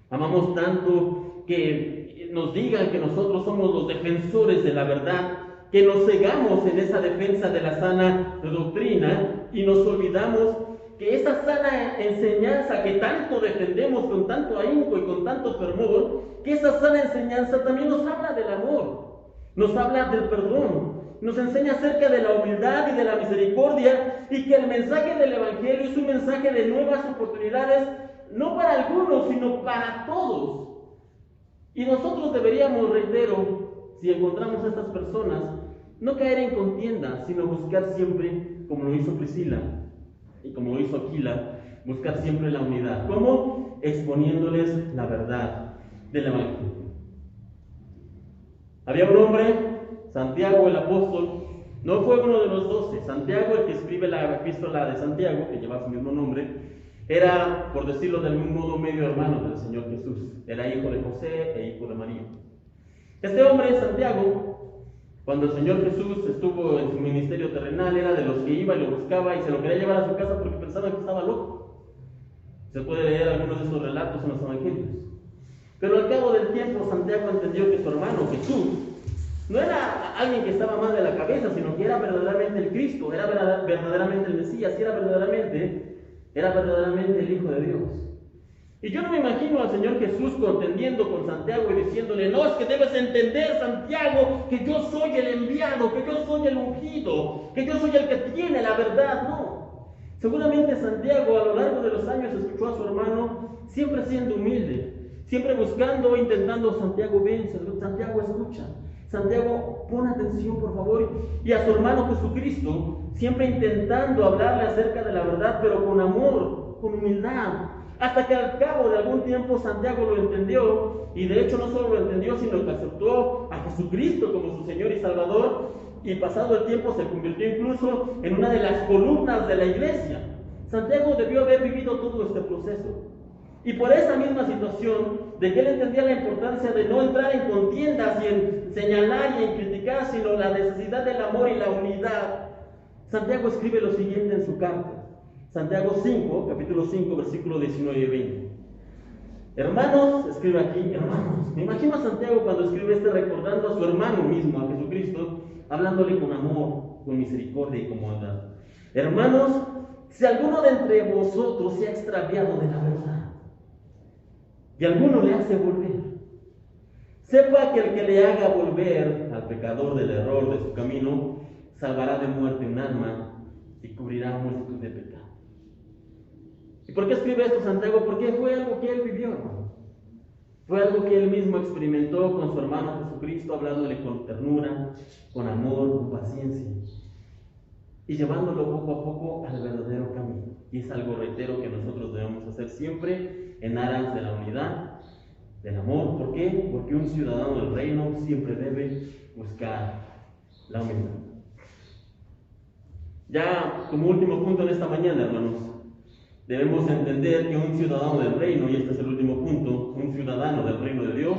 Amamos tanto que nos digan que nosotros somos los defensores de la verdad, que nos cegamos en esa defensa de la sana doctrina y nos olvidamos que esa sana enseñanza que tanto defendemos con tanto ahínco y con tanto fervor, que esa sana enseñanza también nos habla del amor, nos habla del perdón, nos enseña acerca de la humildad y de la misericordia, y que el mensaje del Evangelio es un mensaje de nuevas oportunidades, no para algunos, sino para todos. Y nosotros deberíamos, reitero, si encontramos a estas personas, no caer en contienda, sino buscar siempre, como lo hizo Priscila y como lo hizo Aquila, buscar siempre la unidad. ¿Cómo? Exponiéndoles la verdad del Evangelio. Había un hombre, Santiago el apóstol, no fue uno de los 12. Santiago, el que escribe la epístola de Santiago, que lleva su mismo nombre, era, por decirlo de algún modo, medio hermano del Señor Jesús. Era hijo de José e hijo de María. Este hombre, Santiago, cuando el Señor Jesús estuvo en su ministerio terrenal, era de los que iba y lo buscaba y se lo quería llevar a su casa porque pensaban que estaba loco. Se puede leer algunos de esos relatos en los evangelios. Pero al cabo del tiempo, Santiago entendió que su hermano Jesús no era alguien que estaba mal de la cabeza, sino que era verdaderamente el Cristo, era verdaderamente el Mesías, y era verdaderamente el Hijo de Dios. Y yo no me imagino al Señor Jesús contendiendo con Santiago y diciéndole: no, es que debes entender, Santiago, que yo soy el enviado, que yo soy el ungido, que yo soy el que tiene la verdad. No. Seguramente Santiago, a lo largo de los años, escuchó a su hermano siempre siendo humilde, siempre buscando, intentando: Santiago, ven, Santiago, escucha, Santiago, pon atención, por favor. Y a su hermano Jesucristo, siempre intentando hablarle acerca de la verdad, pero con amor, con humildad, Hasta que al cabo de algún tiempo Santiago lo entendió, y de hecho no solo lo entendió, sino que aceptó a Jesucristo como su Señor y Salvador, y pasado el tiempo se convirtió incluso en una de las columnas de la iglesia. Santiago debió haber vivido todo este proceso. Y por esa misma situación, de que él entendía la importancia de no entrar en contiendas y en señalar y en criticar, sino la necesidad del amor y la unidad, Santiago escribe lo siguiente en su carta. Santiago 5, capítulo 5, versículo 19 y 20. Hermanos, escribe aquí, hermanos. Me imagino a Santiago cuando escribe recordando a su hermano mismo, a Jesucristo, hablándole con amor, con misericordia y con bondad. Hermanos, si alguno de entre vosotros se ha extraviado de la verdad, y alguno le hace volver, sepa que el que le haga volver al pecador del error de su camino, salvará de muerte un alma y cubrirá multitud de pecados. ¿Y por qué escribe esto Santiago? Porque fue algo que él vivió, hermano. Fue algo que él mismo experimentó con su hermano Jesucristo, hablándole con ternura, con amor, con paciencia, y llevándolo poco a poco al verdadero camino. Y es algo, reitero, que nosotros debemos hacer siempre en aras de la unidad, del amor. ¿Por qué? Porque un ciudadano del reino siempre debe buscar la humildad. Ya como último punto en esta mañana, hermanos, debemos entender que un ciudadano del reino, y este es el último punto, un ciudadano del reino de Dios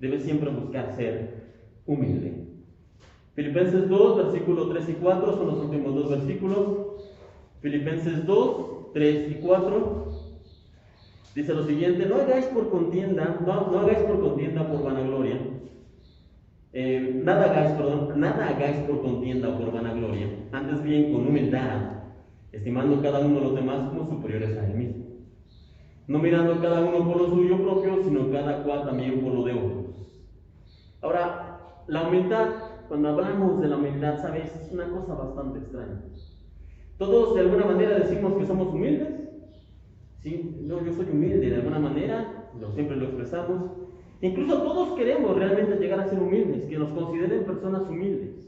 debe siempre buscar ser humilde. Filipenses 2, versículos 3 y 4 son los últimos dos versículos. Filipenses 2, 3 y 4 dice lo siguiente: no hagáis por contienda por vanagloria. Nada hagáis por contienda o por vanagloria, antes bien con humildad, estimando cada uno a los demás como superiores a él mismo, no mirando cada uno por lo suyo propio, sino cada cual también por lo de otros. Ahora, la humildad, cuando hablamos de la humildad, ¿sabes? Es una cosa bastante extraña. Todos de alguna manera decimos que somos humildes. Sí, no, yo soy humilde de alguna manera, siempre lo expresamos. Incluso todos queremos realmente llegar a ser humildes, que nos consideren personas humildes.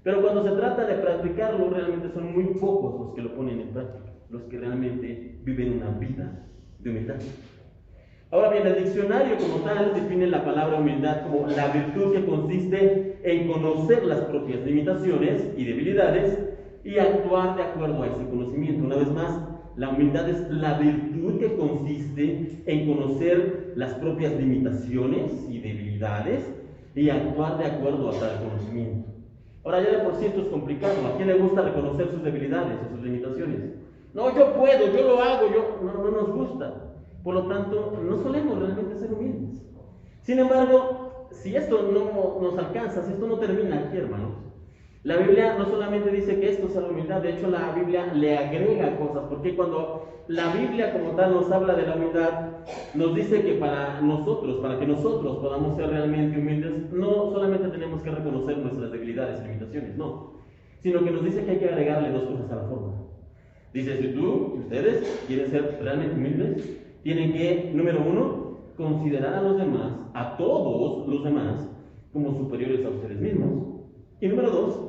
Pero cuando se trata de practicarlo, realmente son muy pocos los que lo ponen en práctica, los que realmente viven una vida de humildad. Ahora bien, el diccionario como tal define la palabra humildad como la virtud que consiste en conocer las propias limitaciones y debilidades y actuar de acuerdo a ese conocimiento. Una vez más, la humildad es la virtud que consiste en conocer las propias limitaciones y debilidades y actuar de acuerdo a tal conocimiento. Ahora, ya de por sí esto es complicado. ¿A quién le gusta reconocer sus debilidades y sus limitaciones? No, yo puedo, yo lo hago, no nos gusta. Por lo tanto, no solemos realmente ser humildes. Sin embargo, si esto no nos alcanza, si esto no termina aquí, hermanos, la Biblia no solamente dice que esto sea la humildad, de hecho la Biblia le agrega cosas, porque cuando la Biblia como tal nos habla de la humildad, nos dice que para que nosotros podamos ser realmente humildes, no solamente tenemos que reconocer nuestras debilidades y limitaciones, no, sino que nos dice que hay que agregarle dos cosas a la fórmula. Dice, si ustedes quieren ser realmente humildes, tienen que, número uno, considerar a los demás, a todos los demás, como superiores a ustedes mismos. Y número dos,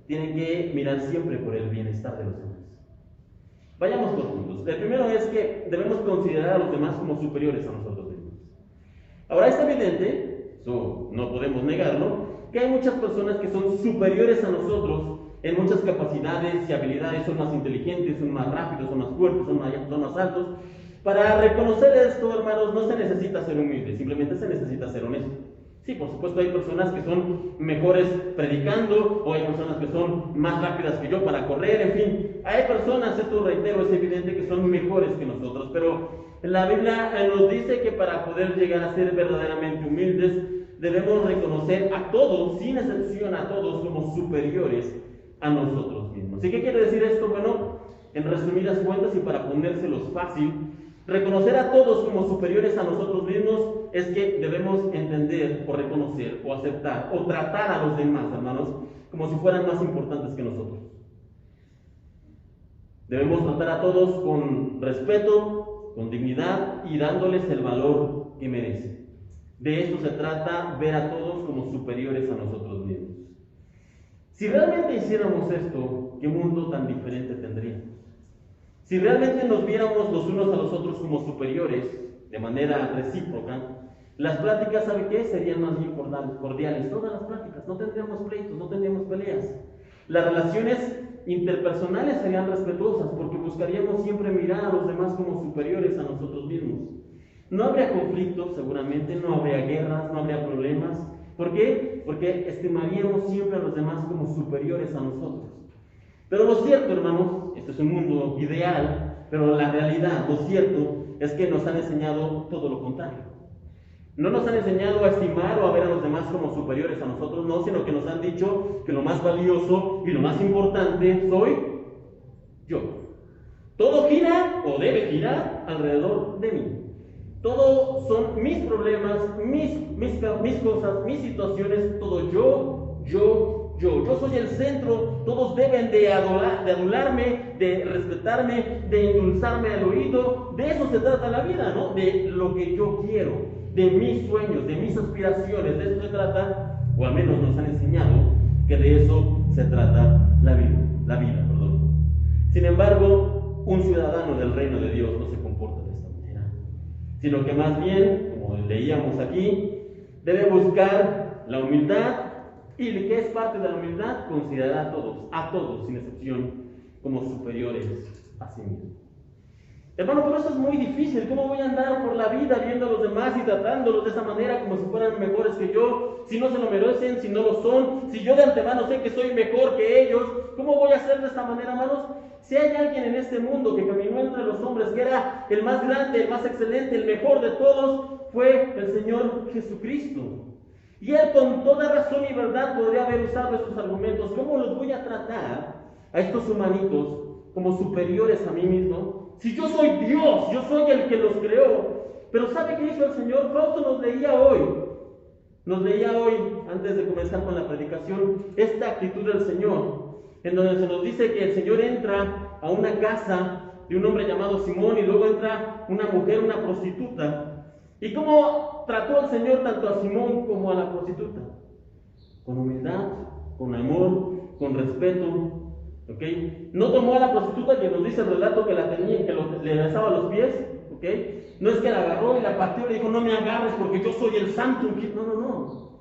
tienen que mirar siempre por el bienestar de los demás. Vayamos por puntos. El primero es que debemos considerar a los demás como superiores a nosotros mismos. Ahora, es evidente, eso no podemos negarlo, que hay muchas personas que son superiores a nosotros en muchas capacidades y habilidades, son más inteligentes, son más rápidos, son más fuertes, son más altos. Para reconocer esto, hermanos, no se necesita ser humilde, simplemente se necesita ser honesto. Sí, por supuesto, hay personas que son mejores predicando, o hay personas que son más rápidas que yo para correr, en fin. Hay personas, esto reitero, es evidente que son mejores que nosotros, pero la Biblia nos dice que para poder llegar a ser verdaderamente humildes, debemos reconocer a todos, sin excepción a todos, como superiores a nosotros mismos. ¿Y qué quiere decir esto? Bueno, en resumidas cuentas y para ponérselos fácil, reconocer a todos como superiores a nosotros mismos es que debemos entender o reconocer o aceptar o tratar a los demás, hermanos, como si fueran más importantes que nosotros. Debemos tratar a todos con respeto, con dignidad y dándoles el valor que merecen. De esto se trata, ver a todos como superiores a nosotros mismos. Si realmente hiciéramos esto, ¿qué mundo tan diferente tendríamos? Si realmente nos viéramos los unos a los otros como superiores, de manera recíproca, las pláticas, ¿sabe qué? Serían más bien cordiales. Todas las pláticas, no tendríamos pleitos, no tendríamos peleas. Las relaciones interpersonales serían respetuosas, porque buscaríamos siempre mirar a los demás como superiores a nosotros mismos. No habría conflictos, seguramente, no habría guerras, no habría problemas. ¿Por qué? Porque estimaríamos siempre a los demás como superiores a nosotros. Pero lo cierto, hermanos, este es un mundo ideal, pero la realidad, lo cierto, es que nos han enseñado todo lo contrario. No nos han enseñado a estimar o a ver a los demás como superiores a nosotros, no, sino que nos han dicho que lo más valioso y lo más importante soy yo. Todo gira o debe girar alrededor de mí. Todo son mis problemas, mis cosas, mis situaciones, todo yo. Yo soy el centro, todos deben de adularme, de respetarme, de endulzarme al oído. De eso se trata la vida, ¿no? De lo que yo quiero, de mis sueños, de mis aspiraciones. De eso se trata, o al menos nos han enseñado, que de eso se trata la vida. Sin embargo, un ciudadano del reino de Dios no se comporta de esta manera, sino que más bien, como leíamos aquí, debe buscar la humildad. ¿Y qué es parte de la humildad? Considerar a todos, sin excepción, como superiores a sí mismos. Hermano, pero eso es muy difícil. ¿Cómo voy a andar por la vida viendo a los demás y tratándolos de esa manera como si fueran mejores que yo? Si no se lo merecen, si no lo son, si yo de antemano sé que soy mejor que ellos, ¿cómo voy a hacer de esta manera, hermanos? Si hay alguien en este mundo que caminó entre los hombres, que era el más grande, el más excelente, el mejor de todos, fue el Señor Jesucristo. Y él con toda razón y verdad podría haber usado estos argumentos. ¿Cómo los voy a tratar a estos humanitos como superiores a mí mismo? Si yo soy Dios, yo soy el que los creó. Pero ¿sabe qué hizo el Señor? Fausto nos leía hoy, antes de comenzar con la predicación, esta actitud del Señor, en donde se nos dice que el Señor entra a una casa de un hombre llamado Simón y luego entra una mujer, una prostituta. ¿Y cómo trató el Señor tanto a Simón como a la prostituta? Con humildad, con amor, con respeto. ¿Okay? No tomó a la prostituta, que nos dice el relato que la tenía, que le besaba los pies. ¿Okay? No es que la agarró y la pateó y le dijo, no me agarres porque yo soy el santo. No.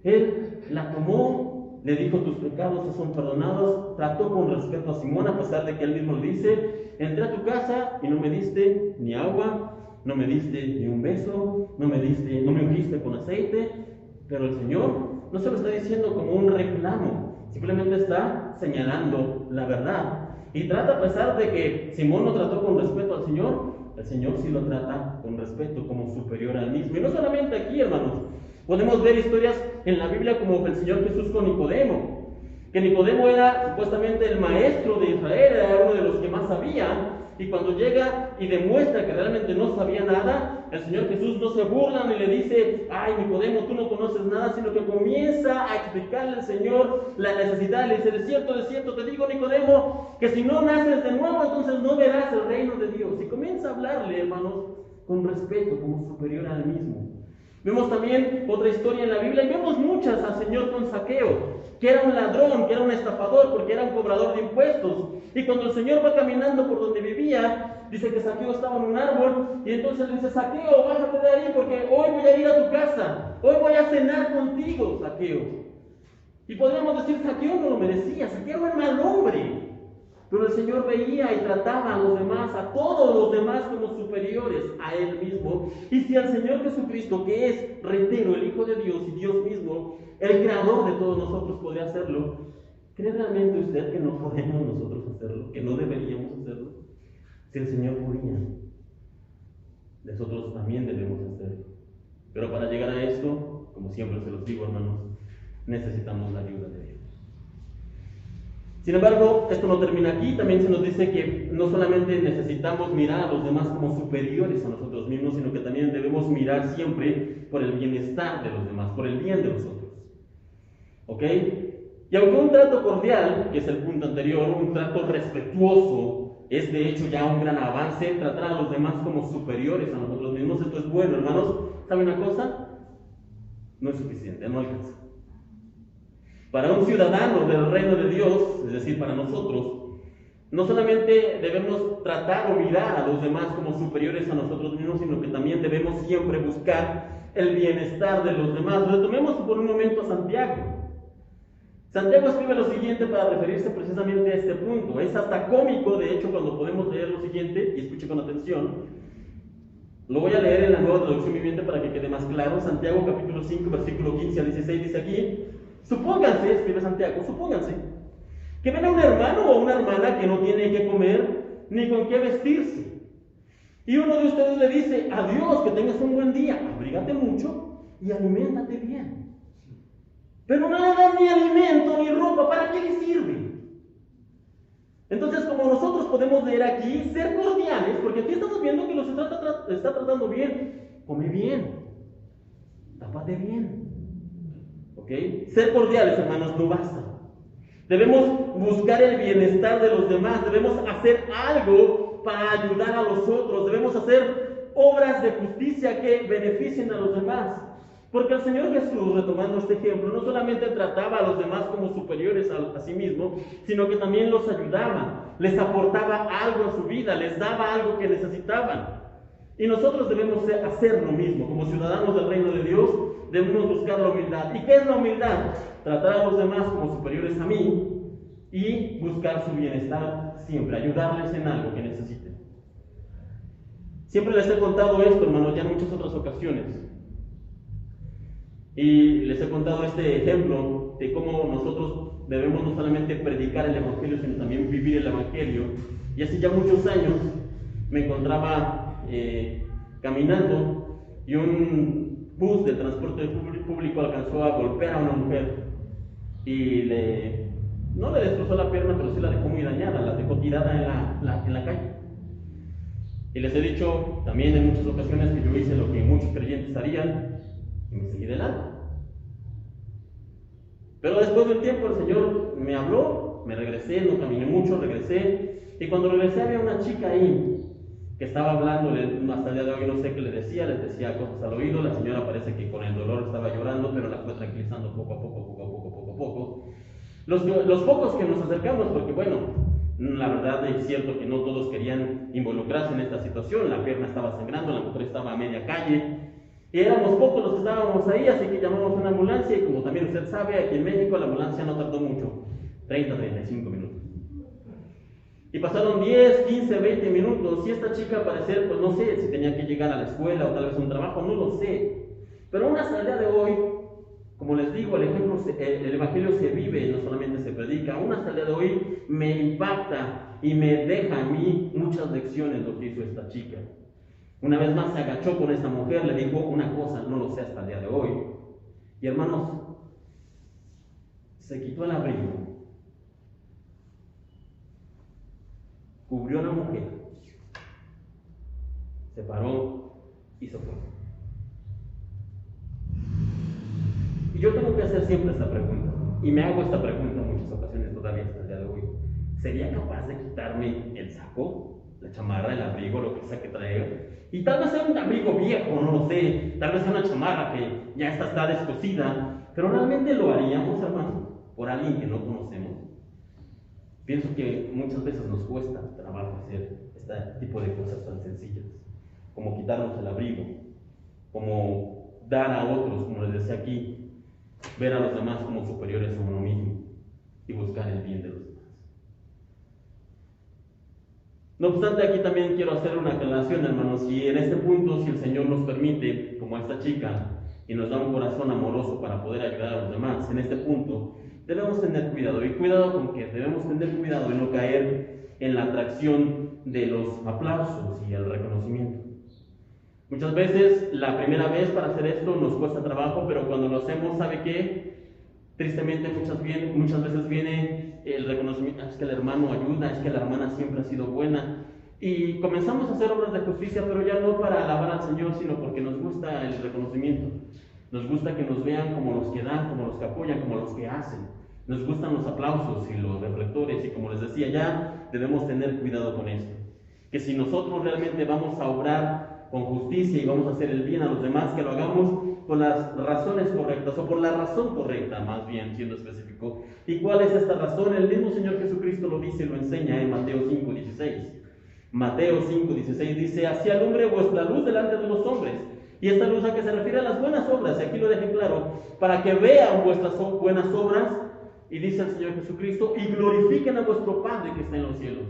Él la tomó, le dijo, tus pecados son perdonados. Trató con respeto a Simón, a pesar de que él mismo le dice, entré a tu casa y no me diste ni agua, no me diste ni un beso, no me ungiste con aceite. Pero el Señor no se lo está diciendo como un reclamo, simplemente está señalando la verdad. Y trata, a pesar de que Simón no trató con respeto al Señor, el Señor sí lo trata con respeto, como superior al mismo. Y no solamente aquí, hermanos, podemos ver historias en la Biblia como el Señor Jesús con Nicodemo, que Nicodemo era supuestamente el maestro de Israel, era uno de los que más sabía. Y cuando llega y demuestra que realmente no sabía nada, el Señor Jesús no se burla ni le dice, ay Nicodemo, tú no conoces nada, sino que comienza a explicarle al Señor la necesidad. Le dice, de cierto te digo, Nicodemo, que si no naces de nuevo, entonces no verás el reino de Dios. Y comienza a hablarle, hermanos, con respeto, como superior al mismo. Vemos también otra historia en la Biblia, y vemos muchas al Señor con Zaqueo, que era un ladrón, que era un estafador, porque era un cobrador de impuestos. Y cuando el Señor va caminando por donde vivía, dice que Zaqueo estaba en un árbol, y entonces le dice, Zaqueo, bájate de ahí, porque hoy voy a ir a tu casa, hoy voy a cenar contigo, Zaqueo. Y podríamos decir, Zaqueo no lo merecía, Zaqueo era un mal hombre. Pero el Señor veía y trataba a los demás, a todos los demás, como superiores a Él mismo. Y si el Señor Jesucristo, que es, reitero, el Hijo de Dios y Dios mismo, el creador de todos nosotros, podría hacerlo, ¿cree realmente usted que no podemos nosotros hacerlo? ¿Que no deberíamos hacerlo? Si el Señor podía, nosotros también debemos hacerlo. Pero para llegar a esto, como siempre se los digo, hermanos, necesitamos la ayuda de Dios. Sin embargo, esto no termina aquí. También se nos dice que no solamente necesitamos mirar a los demás como superiores a nosotros mismos, sino que también debemos mirar siempre por el bienestar de los demás, por el bien de los otros. ¿Ok? Y aunque un trato cordial, que es el punto anterior, un trato respetuoso, es de hecho ya un gran avance, tratar a los demás como superiores a nosotros mismos, esto es bueno, hermanos. ¿Sabe una cosa? No es suficiente, no alcanza. Para un ciudadano del reino de Dios, es decir, para nosotros, No solamente debemos tratar o mirar a los demás como superiores a nosotros mismos, sino que también debemos siempre buscar el bienestar de los demás. Retomemos por un momento a Santiago. Santiago escribe lo siguiente para referirse precisamente a este punto. Es hasta cómico, de hecho, cuando podemos leer lo siguiente, y escuche con atención. Lo voy a leer en la Nueva Traducción Viviente para que quede más claro. Santiago capítulo 5, versículo 15 al 16 dice aquí: supónganse, escribe Santiago, supónganse que ven a un hermano o una hermana que no tiene qué comer ni con qué vestirse. Y uno de ustedes le dice: adiós, que tengas un buen día, abrígate mucho y aliméntate bien. Pero no le dan ni alimento ni ropa, ¿para qué le sirve? Entonces, como nosotros podemos leer aquí, ser cordiales, porque aquí estamos viendo que los está tratando bien. Come bien, tápate bien. ¿Ok? Ser cordiales, hermanos, no basta. Debemos buscar el bienestar de los demás, debemos hacer algo para ayudar a los otros, debemos hacer obras de justicia que beneficien a los demás. Porque el Señor Jesús, retomando este ejemplo, no solamente trataba a los demás como superiores a sí mismo, sino que también los ayudaba, les aportaba algo a su vida, les daba algo que necesitaban. Y nosotros debemos hacer lo mismo, como ciudadanos del reino de Dios, debemos buscar la humildad. ¿Y qué es la humildad? Tratar a los demás como superiores a mí y buscar su bienestar siempre, ayudarles en algo que necesiten. Siempre les he contado esto, hermanos, ya en muchas otras ocasiones. Y les he contado este ejemplo de cómo nosotros debemos no solamente predicar el Evangelio, sino también vivir el Evangelio. Y hace ya muchos años me encontraba caminando y un bus de transporte público alcanzó a golpear a una mujer y no le destrozó la pierna, pero sí la dejó muy dañada, la dejó tirada en la calle. Y les he dicho también en muchas ocasiones que yo hice lo que muchos creyentes harían y me seguí de lado. Pero después de un tiempo el Señor me habló, me regresé, no caminé mucho, regresé, y cuando regresé había una chica ahí que estaba hablando, hasta el día de hoy no sé qué les decía cosas al oído. La señora parece que con el dolor estaba llorando, pero la fue tranquilizando poco a poco. Los pocos que nos acercamos, porque bueno, la verdad es cierto que no todos querían involucrarse en esta situación, la pierna estaba sangrando, la mujer estaba a media calle, y éramos pocos los que estábamos ahí, así que llamamos una ambulancia, y como también usted sabe, aquí en México la ambulancia no tardó mucho, 30-35 minutos. Y pasaron 10, 15, 20 minutos, y esta chica al parecer, pues no sé si tenía que llegar a la escuela o tal vez a un trabajo, no lo sé. Pero aún hasta el día de hoy, como les digo, el Evangelio se vive, no solamente se predica. Aún hasta el día de hoy me impacta y me deja a mí muchas lecciones lo que hizo esta chica. Una vez más se agachó con esa mujer, le dijo una cosa, no lo sé hasta el día de hoy. Y hermanos, se quitó el abrigo, cubrió a la mujer, se paró y se fue. Y yo tengo que hacer siempre esta pregunta, y me hago esta pregunta en muchas ocasiones todavía hasta el día de hoy. ¿Sería capaz de quitarme el saco, la chamarra, el abrigo, lo que sea que traiga? Y tal vez sea un abrigo viejo, no lo sé, tal vez sea una chamarra que ya está descosida, pero ¿realmente lo haríamos, hermano, por alguien que no conocemos? Pienso que muchas veces nos cuesta trabajo hacer este tipo de cosas tan sencillas, como quitarnos el abrigo, como dar a otros, como les decía aquí, ver a los demás como superiores a uno mismo y buscar el bien de los demás. No obstante, aquí también quiero hacer una aclaración, hermanos, y en este punto, si el Señor nos permite, como a esta chica, y nos da un corazón amoroso para poder ayudar a los demás, en este punto debemos tener cuidado. ¿Y cuidado con qué? Debemos tener cuidado en no caer en la atracción de los aplausos y el reconocimiento. Muchas veces, la primera vez para hacer esto nos cuesta trabajo, pero cuando lo hacemos, ¿sabe qué? Tristemente muchas veces viene el reconocimiento: es que el hermano ayuda, es que la hermana siempre ha sido buena. Y comenzamos a hacer obras de justicia, pero ya no para alabar al Señor, sino porque nos gusta el reconocimiento. Nos gusta que nos vean como los que dan, como los que apoyan, como los que hacen. Nos gustan los aplausos y los reflectores, y como les decía, ya debemos tener cuidado con esto. Que si nosotros realmente vamos a obrar con justicia y vamos a hacer el bien a los demás, que lo hagamos por las razones correctas, o por la razón correcta, más bien, siendo específico. ¿Y cuál es esta razón? El mismo Señor Jesucristo lo dice y lo enseña en Mateo 5:16. Mateo 5:16 dice: así alumbre vuestra luz delante de los hombres. Y esta luz a que se refiere a las buenas obras, y aquí lo deje claro, para que vean vuestras buenas obras, y dice el Señor Jesucristo, y glorifiquen a vuestro Padre que está en los cielos.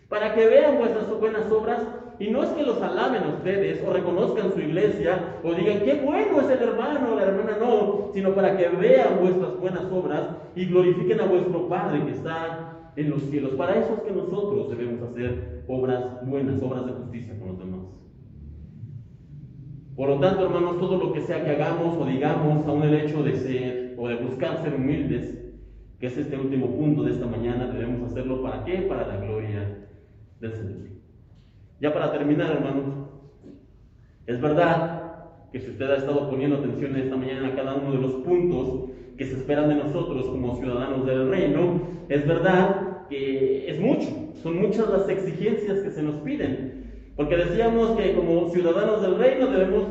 Para que vean vuestras buenas obras, y no es que los alaben a ustedes, o reconozcan su iglesia, o digan, qué bueno es el hermano o la hermana, no, sino para que vean vuestras buenas obras, y glorifiquen a vuestro Padre que está en los cielos. Para eso es que nosotros debemos hacer obras buenas, obras de justicia con los demás. Por lo tanto, hermanos, todo lo que sea que hagamos o digamos, aún el hecho de ser o de buscar ser humildes, que es este último punto de esta mañana, debemos hacerlo ¿para qué? Para la gloria del Señor. Ya para terminar, hermanos, es verdad que si usted ha estado poniendo atención esta mañana a cada uno de los puntos que se esperan de nosotros como ciudadanos del reino, es verdad que es mucho, son muchas las exigencias que se nos piden. Porque decíamos que como ciudadanos del reino debemos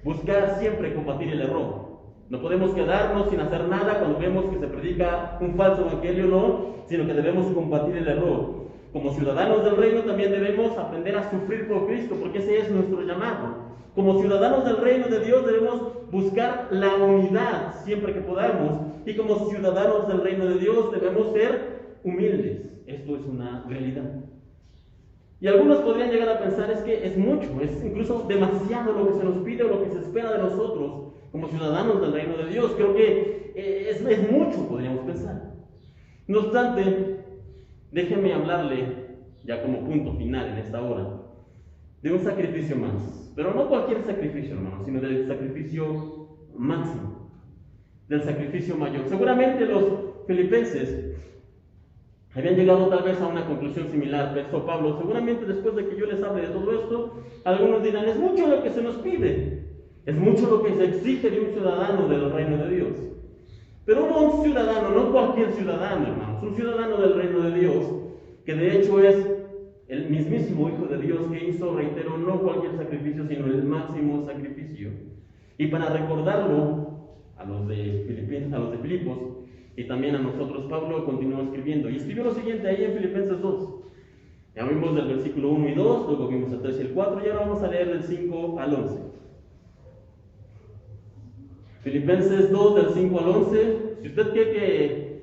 buscar siempre combatir el error. No podemos quedarnos sin hacer nada cuando vemos que se predica un falso evangelio, no, sino que debemos combatir el error. Como ciudadanos del reino también debemos aprender a sufrir por Cristo, porque ese es nuestro llamado. Como ciudadanos del reino de Dios debemos buscar la unidad siempre que podamos. Y como ciudadanos del reino de Dios debemos ser humildes. Esto es una realidad. Y algunos podrían llegar a pensar es que es mucho, es incluso demasiado lo que se nos pide o lo que se espera de nosotros como ciudadanos del reino de Dios. Creo que es mucho, podríamos pensar. No obstante, déjenme hablarle, ya como punto final en esta hora, de un sacrificio más. Pero no cualquier sacrificio, hermano, sino del sacrificio máximo, del sacrificio mayor. Seguramente los filipenses habían llegado tal vez a una conclusión similar, pensó Pablo. Seguramente después de que yo les hable de todo esto, algunos dirán, es mucho lo que se nos pide, es mucho lo que se exige de un ciudadano del reino de Dios. Pero no un ciudadano, no cualquier ciudadano, hermanos, un ciudadano del reino de Dios, que de hecho es el mismísimo Hijo de Dios que hizo, reitero, no cualquier sacrificio, sino el máximo sacrificio. Y para recordarlo a los de Filipos, y también a nosotros, Pablo continuó escribiendo, y escribió lo siguiente ahí en Filipenses 2. Ya vimos del versículo 1 y 2, luego vimos el 3 y el 4, y ahora vamos a leer del 5 al 11. Filipenses 2, del 5 al 11. Si usted quiere que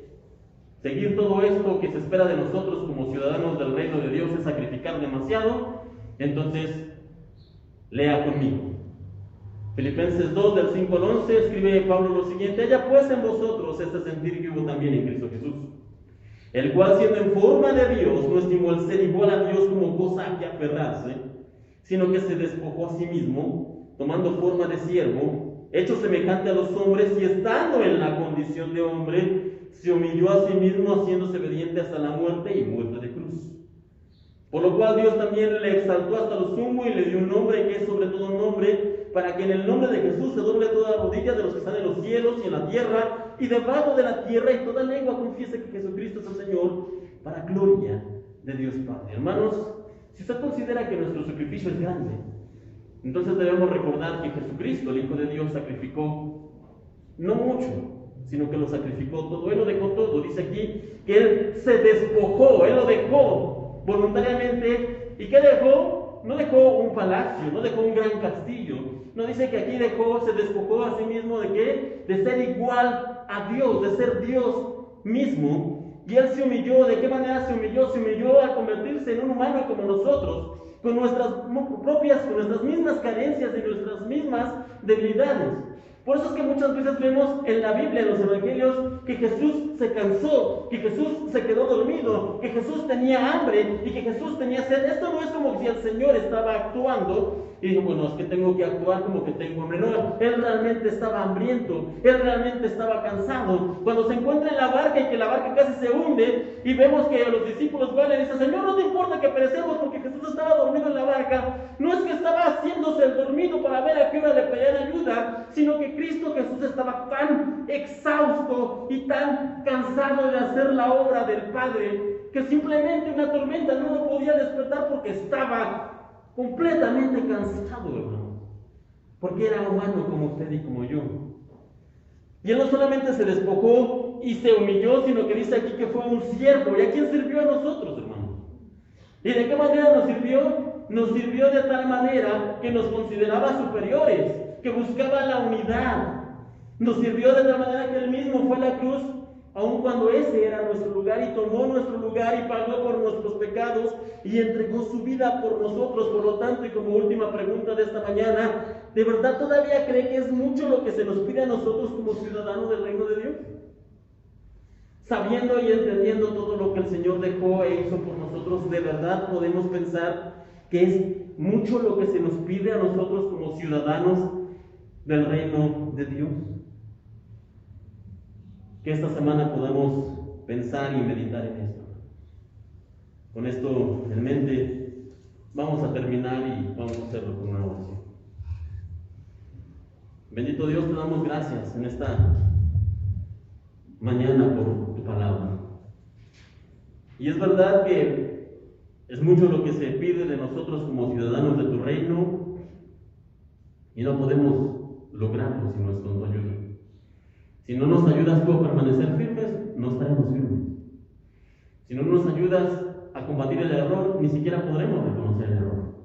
seguir todo esto que se espera de nosotros como ciudadanos del reino de Dios es sacrificar demasiado, entonces lea conmigo. Filipenses 2, del 5 al 11, escribe Pablo lo siguiente: haya pues en vosotros este sentir que hubo también en Cristo Jesús, el cual siendo en forma de Dios, no estimó el ser igual a Dios como cosa a que aferrarse, sino que se despojó a sí mismo, tomando forma de siervo, hecho semejante a los hombres, y estando en la condición de hombre, se humilló a sí mismo, haciéndose obediente hasta la muerte y muerte de cruz. Por lo cual Dios también le exaltó hasta lo sumo y le dio un nombre que es sobre todo nombre, para que en el nombre de Jesús se doble toda rodilla de los que están en los cielos y en la tierra y debajo de la tierra, y toda lengua confiese que Jesucristo es el Señor, para gloria de Dios Padre. Hermanos, si usted considera que nuestro sacrificio es grande, entonces debemos recordar que Jesucristo, el Hijo de Dios, sacrificó no mucho, sino que lo sacrificó todo. Él lo dejó todo. Dice aquí que Él se despojó, Él lo dejó voluntariamente. ¿Y qué dejó? No dejó un palacio, no dejó un gran castillo. No dice que aquí se despojó a sí mismo de qué? De ser igual a Dios, de ser Dios mismo. Y Él se humilló. ¿De qué manera se humilló? Se humilló al convertirse en un humano como nosotros, con nuestras mismas carencias y nuestras mismas debilidades. Por eso es que muchas veces vemos en la Biblia, en los evangelios, que Jesús se cansó, que Jesús se quedó dormido, que Jesús tenía hambre y que Jesús tenía sed. Esto no es como si el Señor estaba actuando y dijo, bueno, es que tengo que actuar como que tengo hambre. No, Él realmente estaba hambriento, Él realmente estaba cansado. Cuando se encuentra en la barca y que la barca casi se hunde y vemos que los discípulos van y dicen, Señor, no te importa que perecemos, porque Jesús estaba dormido en la barca. No es que estaba haciéndose el dormido para ver a qué hora le pedían ayuda, sino que Cristo Jesús estaba tan exhausto y tan cansado de hacer la obra del Padre, que simplemente una tormenta no lo podía despertar porque estaba completamente cansado, hermano. Porque era humano como usted y como yo. Y Él no solamente se despojó y se humilló, sino que dice aquí que fue un siervo. ¿Y a quién sirvió a nosotros, hermanos? ¿Y de qué manera nos sirvió? Nos sirvió de tal manera que nos consideraba superiores, que buscaba la unidad. Nos sirvió de tal manera que Él mismo fue a la cruz, aun cuando ese era nuestro lugar, y tomó nuestro lugar y pagó por nuestros pecados y entregó su vida por nosotros. Por lo tanto, y como última pregunta de esta mañana, ¿de verdad todavía cree que es mucho lo que se nos pide a nosotros como ciudadanos del reino de Dios? Sabiendo y entendiendo todo lo que el Señor dejó e hizo por nosotros, ¿de verdad podemos pensar que es mucho lo que se nos pide a nosotros como ciudadanos del reino de Dios? Que esta semana podamos pensar y meditar en esto. Con esto en mente, vamos a terminar y vamos a hacerlo con una oración. Bendito Dios, te damos gracias en esta mañana por tu palabra. Y es verdad que es mucho lo que se pide de nosotros como ciudadanos de tu reino y no podemos lograrlo si no es con tu ayuda. Si no nos ayudas tú a permanecer firmes, no estaremos firmes. Si no nos ayudas a combatir el error, ni siquiera podremos reconocer el error.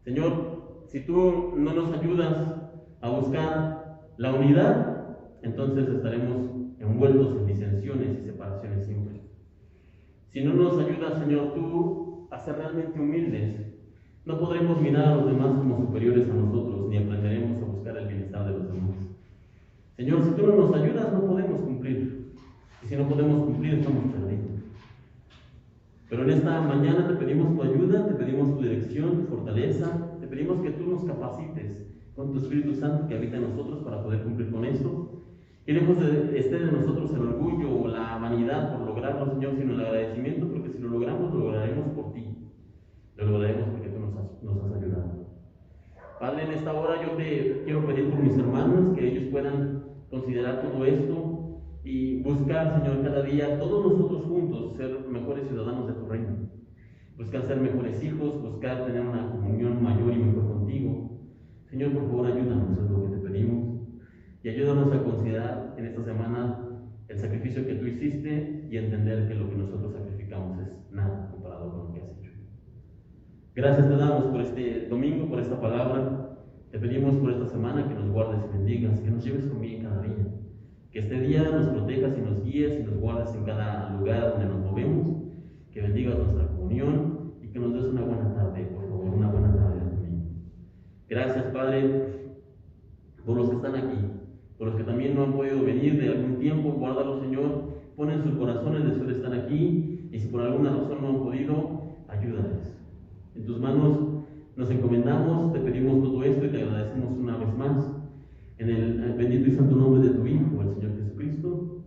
Señor, si tú no nos ayudas a buscar la unidad, entonces estaremos envueltos en disensiones y separaciones siempre. Si no nos ayudas, Señor, tú a ser realmente humildes, no podremos mirar a los demás como superiores a nosotros, ni aprenderemos a buscar el bienestar de los demás. Señor, si tú no nos ayudas, no podemos cumplir. Y si no podemos cumplir, estamos perdidos. Pero en esta mañana te pedimos tu ayuda, te pedimos tu dirección, tu fortaleza, te pedimos que tú nos capacites con tu Espíritu Santo que habita en nosotros para poder cumplir con esto. Y lejos esté de nosotros el orgullo o la vanidad por lograrlo, Señor, sino el agradecimiento, porque si lo logramos, lo lograremos por ti. Lo lograremos porque tú nos has ayudado. Padre, en esta hora yo te quiero pedir por mis hermanos que ellos puedan considerar todo esto y buscar, Señor, cada día, todos nosotros juntos, ser mejores ciudadanos de tu reino. Buscar ser mejores hijos, buscar tener una comunión mayor y mejor contigo. Señor, por favor, ayúdanos, es lo que te pedimos. Y ayúdanos a considerar en esta semana el sacrificio que tú hiciste y entender que lo que nosotros sacrificamos es nada comparado con lo que has hecho. Gracias te damos por este domingo, por esta palabra. Te pedimos por esta semana que nos guardes y bendigas, que nos lleves con bien cada día. Que este día nos protejas y nos guíes y nos guardes en cada lugar donde nos movemos. Que bendigas nuestra comunión y que nos des una buena tarde, por favor, una buena tarde de domingo. Gracias, Padre, por los que están aquí, por los que también no han podido venir de algún tiempo. Guárdalos, Señor. Pon en su corazón el deseo de estar aquí y si por alguna razón no han podido, ayúdales. En tus manos nos encomendamos, te pedimos todo esto y te agradecemos una vez más. En el bendito y santo nombre de tu Hijo, el Señor Jesucristo.